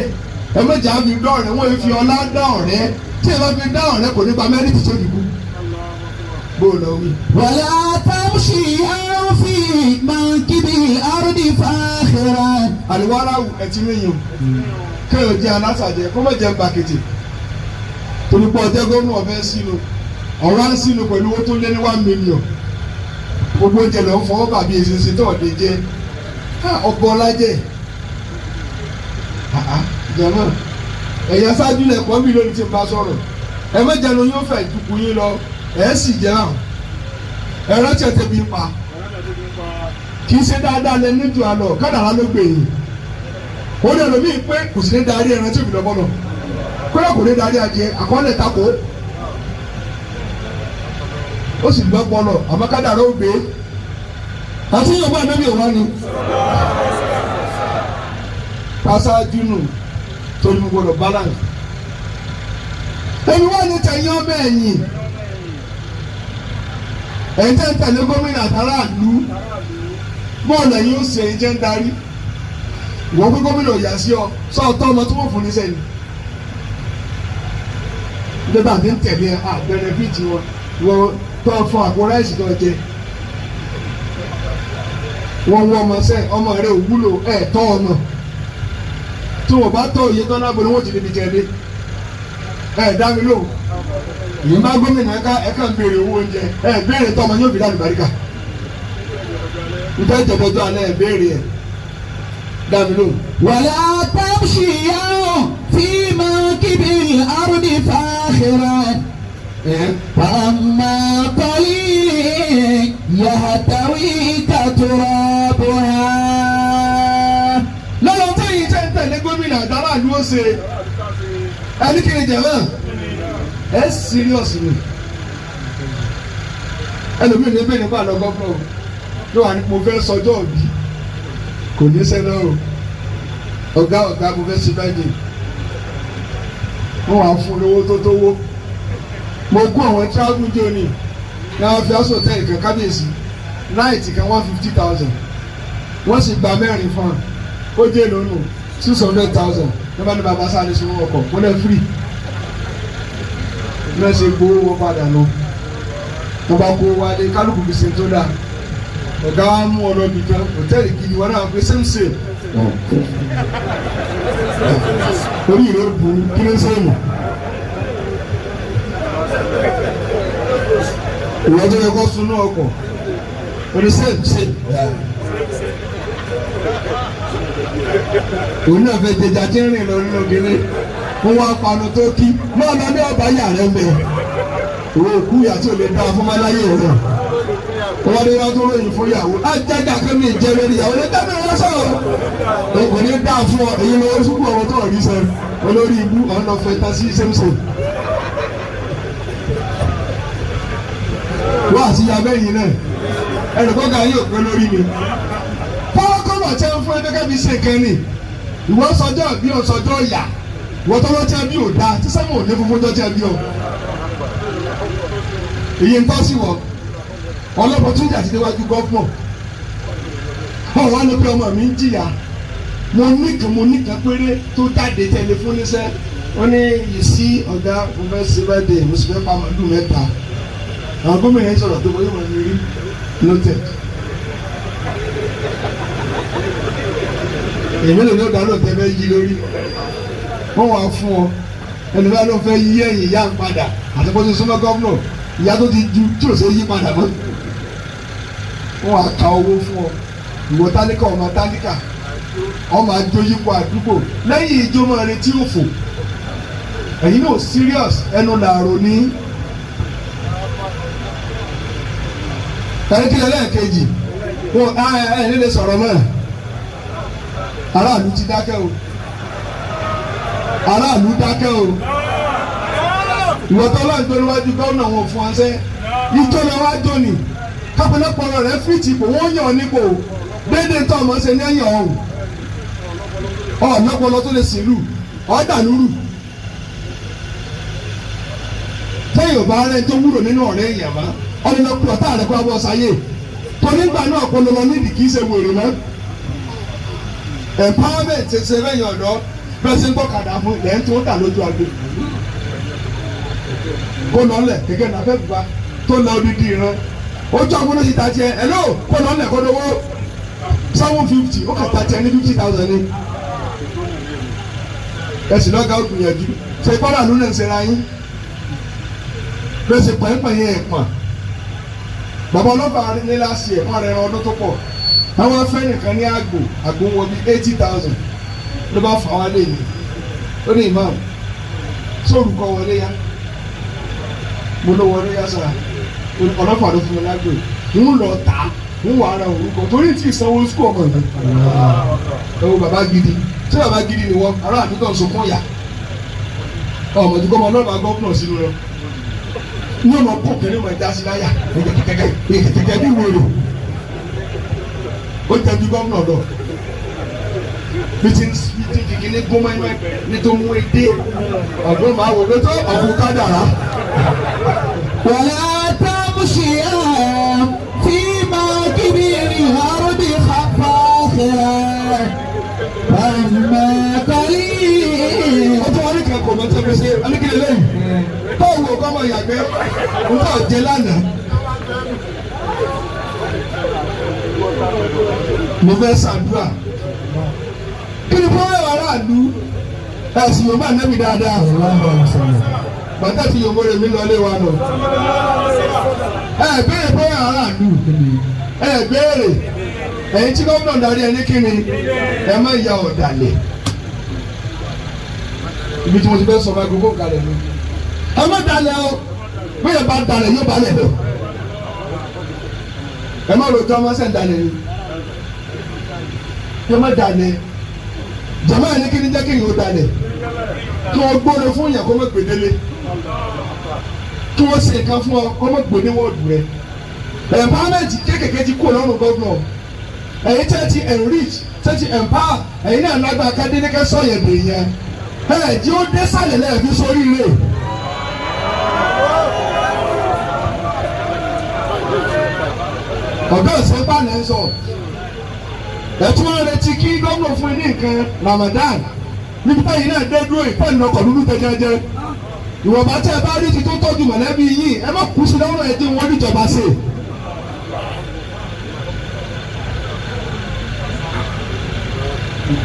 ẹ méjì àfi dọ́ọ̀rẹ́ wọ́n fi ọlá dá ọ̀rẹ́ tí ẹ bá fi dá ọ̀rẹ́ kò ní gba mẹ́rìtì tó dìbò bóòlù ọ̀wí. wàlá tamshi fi mankibi ardi fakhira. àlùwárà ẹtí níyìn kéèyàn jẹ alásàjẹ kó má jẹ bàkìtì torípọ̀ ọjọ́ gómìnà ọ̀fẹ́ sínú ọ̀rọ̀ ń sínú pẹ̀lú owó tó lé ní 1 million gbogbo oúnjẹ lọ ń fọwọ́ bàbí èsìsì tó ọ̀dẹ jẹ ọgbọ́n ọlájẹ jẹ̀mọ́ ẹ̀yà ṣáájú lẹ̀kọ́ mi lónìí tí n bá sọ̀rọ̀ ẹ mẹ́jẹ ló yóò fẹ́ ìdúkú yín lọ ẹ̀ sì jẹ́ àwọn ẹ̀rọ tẹ̀tẹ̀ bí pa kì í ṣe dáadáa lẹ níjọ àlọ́ kádàrá ló gbè yín ó lè lómi pé kò sí ní darí ẹran tí òbí lọ́bọ̀ lọ kódà kò ní darí adìẹ àkọọ́lẹ̀ tako ó sì gbọ́ pọlọ àmọ́ kádàrá ó gbé àti yorùbá anábì òwá ni kásáájú nù torí mo gbọdọ̀ balance èmi wà ní tẹ̀yìn ọmọ ẹ̀yìn ẹ̀yin tẹ́ ń tẹ̀lé gómìnà àtàrà àlú bọ́ọ̀lù ẹ̀yin ó sì ẹ̀yin jẹ́ ń darí wọ́n pé gómìnà ò yà sí ọ sọ́ọ̀tọ́ ọmọ tí wọ́n fún ní sẹ́yìn nígbà tí ń tẹ̀lé benefit wọn tó fún àpò ráìsì tó jẹ wọ́n wọ́n ọmọ sẹ́ ọmọ rẹ̀ ò wúlò ẹ̀ tọ́ ọmọ tí wọ́n bá tọ́ iye tán lábọ̀ ni wọ́n ti níbi jẹ́lé ẹ̀ dá mi lóhùn yìí bá gómìnà ẹ̀ka ń béèrè owó oúnjẹ ẹ̀ béèrè tọ́ ọmọ yóò fi dánù bàríkà nítorí jẹ̀bọ̀jọ́ alẹ́ ẹ̀ béèrè ẹ̀ dá mi lóhùn. wàlá tamshi fi mankibi ardi fakhira. فأما طريق يهتويك ترابها. lọ́wọ́ tó yìí tẹ́ ń tẹ̀lé gómìnà àtàrà àdúró ṣe ẹni kiri jẹ̀mọ́ ẹ̀ síríọ̀sì ni ẹlòmíì ní bẹ́ẹ̀ nípa àlọ́ gọ́fúnọ̀ yóò wà ní mo fẹ́ sọjọ́ òbí kò ní sẹ́nà o ọ̀gá mo fẹ́ ṣe báyìí wọ́n wà fún lówó tó tówó mo kó àwọn travel journey náà fi aṣọ tẹ́lẹ̀ kan kábíyèsí náìtì kan 150,000 wọ́n sì gba mẹ́rin fún un ó dé lónù 600,000 ní bá ní bàbá sáré sọ ọkọ̀ wọ́n lẹ́ free náà ṣe gbowó wọn padà lọ wọ́n bá kó wálé kálukú fi ṣe tó dáa ọ̀gá wa mú ọ̀rọ̀ mi kan hòtẹ́ẹ̀lì gidi wọn náà pé sẹ́mùsẹ̀ orí ìró burú kí ló ń sẹ́yìn. ìwọ́n tó yẹ kó sunú ọkọ̀ oníṣẹ́ǹṣẹ́ òun náà fẹ́ jẹjà tí ń rìn lọ nínú gíní wọ́n wá panu tó kí máa lọ ní ọba yàrá mẹ́ òun òkú ìyá tí ò lè dá fún máláyé rẹ̀ wọ́n ní wọ́n tó ròyìn fún ìyàwó ajájà kẹ́mi ìjẹ́ lórí ìyàwó ní tẹ́mi wọ́n sọ̀rọ̀ kò ní dá fún ọ èyí lọ́wọ́ sùkú ọmọ tó rí sẹ́ olórí ibú ọ̀nà fẹ́ta sí sẹ́mùsẹ̀. wọ́n àti ìyá bẹ́yìn náà ẹnìkan kan yóò pẹ́ lórí mi. pọ́ọ́kọ́mọ̀ tẹ́ ń fún ẹgbẹ́ bí ṣe kẹ́ni ìwọ sọjọ́ bí o sọjọ́ ìyà ìwọ tọ́wọ́ tẹ́ bí o dá tí sẹ́mu ò ní funfun tó tẹ́ bí o. èyí ń tọ́ sí wọ ọlọ́pàá tún jà sí déwájú gọ́fúnọ̀ ọ̀ wá ló pé ọmọ mi ń jìyà mo nìkan péré tó jáde tẹlifóònù níṣẹ́ wọ́n ní yìí sí ọ̀gá mo fẹ́ ṣe bẹ́ẹ̀ dé mo sì fẹ́ pa màálù mẹ́ta àwọn gómìnà yẹn sọ̀rọ̀ tó wọlé wọn ní rí noted. èmi lè ní ọ̀dà náà tẹ́ fẹ́ yí lórí wọ́n wá fún ọ ẹni bá ló fẹ́ yí ẹ̀yìn ìyá ń padà àti bó ti súnmọ́ gọ́fúnà ìyá tó ti ju tí ò ṣe yí padà mọ́ wọ́n wá ka owó fún ọ ìwọ tálíkà ọmọ tálíkà ọmọ àjọyípo àdúgbò lẹ́yìn ìjọmọ rẹ tí ó fò ẹ̀yin náà serious ẹnu làárọ̀ ní. tàbí kílẹ̀ lẹ́ẹ̀kejì wọn nílé sọ̀rọ̀ mọ́ aráàlú ti dákẹ́ o aráàlú dákẹ́ o ìwọ́tọ́ ọlọ́run tó níwájú gómìnà wọn fún ọsẹ́ ìjọba wa jọ ni kápẹ́lẹ́pọ̀ rẹ̀ fìtì kò wọ́n yàn nípò déédéé tó ọmọ ṣe ní ẹ̀yìn ọ̀hún ọ̀nàpọ̀lọ́ tó lè sílù ọ̀dàlúrù tẹ́yìn ò bá rẹ̀ tó wúlò nínú ọ̀rẹ́ èèyàn má ọ̀nìlọ́pọ̀ ọ̀tá rẹ̀ kó abọ́ sáyé tonígbà náà kó lọ́lọ́ nídìí kì í ṣe wèrè mọ́ empowerment ṣe lẹ́yìn ọ̀dọ́ bẹ́ẹ̀ ṣe ń gbọ́kadà fún ilẹ̀ tó dà lójú agbo kó lọ́lẹ̀ gẹ́gẹ́ náà fẹ́ bùbá tó lọ odidi ìran ojú àwọn olóṣì ta tiẹ̀ hello kó lọ́lẹ̀ kó lówó 750 ó kà ta tiẹ̀ ní 50,000 ní ẹ̀sìn lọ́gà ó gbìyànjú ṣe ìpàdé àlù náà ń ṣe ra yín bẹ́ẹ̀ ṣe pẹ̀lẹ́pẹ̀lẹ́ yẹn pọ̀n bàbá ọlọ́pàá ní láti ẹ̀fọn rẹ̀ ọdún tó pọ̀ àwọn afẹ́ nìkan ní àgbò wọn bíi 80,000 ló bá fà wá lé ní ó ní imam sórúkọ wọlé yá mo ló wọlé yá sára ọlọ́pàá ló fún mi lágbè ń lọ tà ń wà ara orúkọ torí tí ìsanwó sukú ọmọ yìí ẹwọ bàbá gidi tí bàbá gidi ni wọn ará àdúgbò ń sunkún yà ọmọ ìdúgbò ọmọ ọlọ́pàá gọ́ọ̀nà sínú lọ ní ọmọ pọ̀ kẹ́lẹ́ mọ̀ ẹja sí láyà kẹ̀kẹ́ bí wòlò ó tẹ̀jú gọ́ọ̀nà lọ bí ti kìkìní gómọ ẹ̀mọ́ ní tó mú edé ọ̀gbọ́n máa wò ló tó ọ̀gbọ́n kádàrá. wàlá tábùsì fi máa kíbìrì àrùbí fàfàfẹ́ pàmẹ́kọ́lì. ọjọ́ wọn ní kankan mọ́tò ẹgbẹ́ ṣe alékèlè lẹ́yìn báwo kọ́ mọ̀ yàgbẹ́ ń tọ́ jẹ lánàá. mo fẹ́ ṣàdúrà kí ni fún ẹ̀wà aráàlú ẹ̀sìn yorùbá nẹ́bí dáadáa bàtà tí yorùbá rẹ̀ mi lọlé wa nù. béèrè fún ẹ̀wà aráàlú béèrè ẹ̀yin tí gómìnà darí ẹni kí ni ẹ má ya ọ̀dàlẹ̀ ibi tí mo ti fẹ́ sọ ma gbogbo kalẹ̀ mi ẹ má dalẹ̀ o bóyá bá dalẹ̀ yóò bá lẹ̀ lọ ẹ má lóòótọ́ ọmọ sẹ́ ń dalẹ̀ ni ẹ má dalẹ̀ jama yẹn ní kí ni jẹ́ kí yóò dalẹ̀ kí wọ́n gbóore fún yẹn kó má gbèdélé kí wọ́n ṣe nǹkan fún ọ kó má gbòdé wọ́ọ̀dù rẹ empowerment kékèké ti kó lọ́rùn gọ́vnọ̀ ẹ̀yin tẹ́ ti enrich tẹ́ ti empower ẹ̀yin náà lágbàá kádélékẹ́ sọ̀yẹ̀ bèè yẹn jí ó dé sálẹ̀ lẹ́ẹ̀fi sórí rẹ̀. ọ̀gá ìsẹ́pà náà ń sọ ẹ̀tún wọn retí kí gómìnà fún yín ní nǹkan Ramadan níbi táyì náà dé dúró ìpẹ́ẹ́nì ọkọ̀ dúdú tẹ́jẹ́jẹ́ ìwọ̀nba tẹ́ ẹ bá rí ti tó tọ́jú mọ̀lẹ́bí yín ẹ má kú sí lọ́wọ́ ẹ̀ tí wọ́n níjọba ṣe.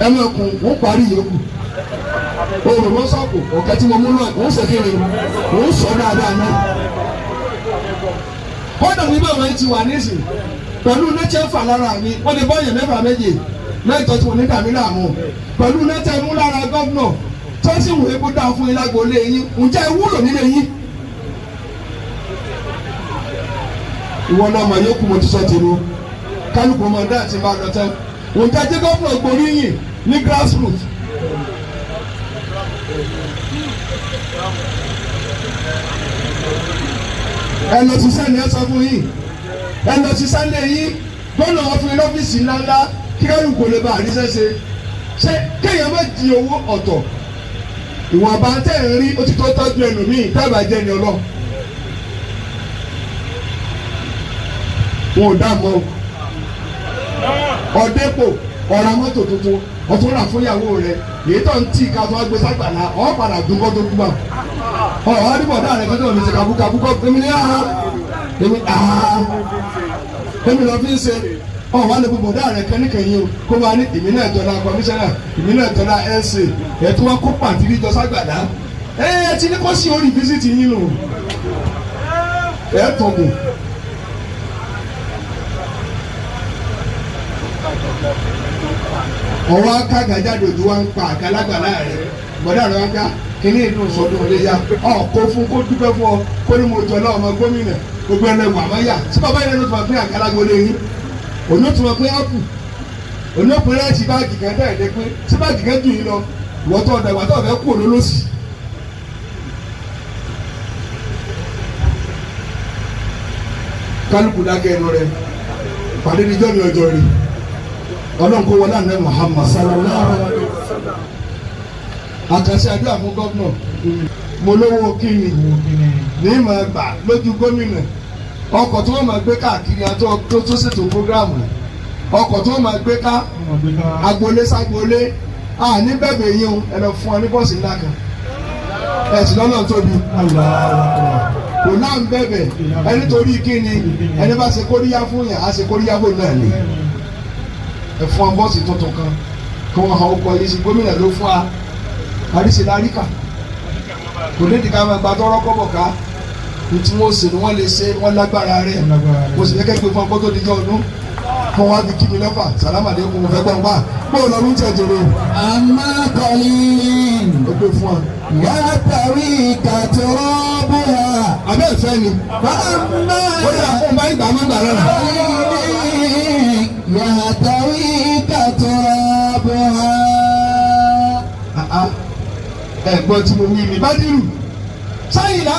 ẹ má kún wọ́n parí yòókù òòrùn ló sọ̀kù ọ̀kẹ́ tí mo mú náà òun ṣèkéde òun sọ dáadáa náà. kódà níbẹ̀ wọ́n ti wà nísìn pẹ̀lú nẹ́tẹ̀ fà lára mi wọ́n lè bọ́yẹ̀ mẹ́fà méje mẹ́jọ tí mo ní dàmí láàmú pẹ̀lú nẹ́tẹ̀ mú lára gọ́vnọ̀ tó sì wù epo dáa fún yín lágboolé yín ǹjẹ́ ẹ wúlò nílé yín. ìwọ náà mà yókù mo ti sọ tèmi kálukú ọmọdé àti bá lọ tán ǹjẹ́ jẹ́ gọ́vnọ̀ gbóríyìn ní grassroots. ẹ lọ sí sẹ́ni ẹ sọ fún yín ẹ lọ sí sẹ́ni yín gbọ́dọ̀ wọ́n fún yín lọ́fíìsì ńláńlá kí ẹrù kò lè bá àríṣẹ́ ṣe kéèyàn má di owó ọ̀tọ̀ ìwọ̀n àbá tẹ̀ ń rí ó ti tó tọ́jú ẹlòmíì tábà jẹ́ ni ọlọ́ wọn ò dá mọ́ ọ̀dẹ́pọ̀ ọ̀rọ̀ mọ́tò tuntun ọ̀tún rà fún ìyàwó rẹ̀ èyí tó ń tì ká tó wá gbé ságbàlá ọ̀ padà dùn kọ́ tó kú bá ọ̀ adébọ̀dá rẹ̀ kọ́tọ́ mi ṣe kàbúkàbú kọ́ èmi ní èmi lọ fi ń ṣe ọ̀ wà lè bọ̀dá rẹ̀ kẹ́nìkẹ́yìn o kó wá ní èmi náà jọlá kọmíṣánná èmi náà jọlá ẹ̀ṣẹ̀ ẹ̀ tó wá kó pàǹtírí jọ ságbàlá ẹ̀ ti ní kó sí orí fíṣítì yín nù ẹ̀ tọ̀gùn. ọwọ́ akágàjáde òdu wa ń pa àgàlagbàlá rẹ̀ bọ̀dá rẹ̀ wá ká kíní ìlú sọdún ọdẹ ya kó fún kó dúpẹ́ fún ọ kó ní mo jọ náà ọmọ gómìnà gbogbo ẹ̀rọ ìwà máa yà sí bàbá yẹn ló tún máa pín àgàlagbòlé yín òní ó tún máa pín ápù òní ó pín láti báàgì kan dá ẹ̀dẹ́ pé sí báàgì kan dùn yín lọ ìwọ́ tó ọ̀dà ìwà tó ọ̀fẹ́ kú olólòsì. kálukú dákẹ́ ẹnu rẹ̀ pàdé níjọ́ ní ọjọ́ rí ọlọ́run kó wọlé àná Muhammad sallallahu alaihi wasallam. àkànṣe àdúrà fún gómìnà mo lówó kíni ní ìmọ̀ ẹgbà lójú gómìnà ọkọ̀ tí wọ́n máa gbé káàkiri àtọ́ tó ṣètò prógráàmù ọkọ̀ tí wọ́n máa gbé ká agboolé ságboolé ní bẹ́ẹ̀ yín o ẹ lọ fún ọ ní bọ́ọ̀sì ńlá kan ẹ̀sìn lọ́nà tóbi kò náà ń bẹ̀bẹ̀ ẹni torí kíni ẹni bá ṣe kóríyá fún yàn á ṣe kóríyá fún náà ni ẹ fún ọ bọ́ọ̀sì tuntun kan kí wọ́n hàn ọkọ̀ yìí sí gómìnà ló fún wa àríṣe láríkà kò ní ìdíkà máa gba tọrọ kọ́bọ̀ ká ní tí wọ́n ṣe ni wọ́n lè ṣe wọ́n lágbára rẹ̀ kò sì kẹ́kẹ́ gbé fún ọgbọ́n tó dijọ́ ọdún kó wá bí kíni lọ́fà sàlámà lè kún un fẹ́ gbọ́n pa bó o lọ́dún jẹjẹrẹ. àmà kọ́lí ó gbé fún wa. yàtàwí kàtúrọ̀ bóyá. abẹ́ ìfẹ́ ni. àmà ó yà fún báyìí gbà má gbà lọ́nà. yàtàwí kàtúrọ̀ bóyá. ẹ̀gbọ́n tí mo wí ni Bádírù sáyìn náà.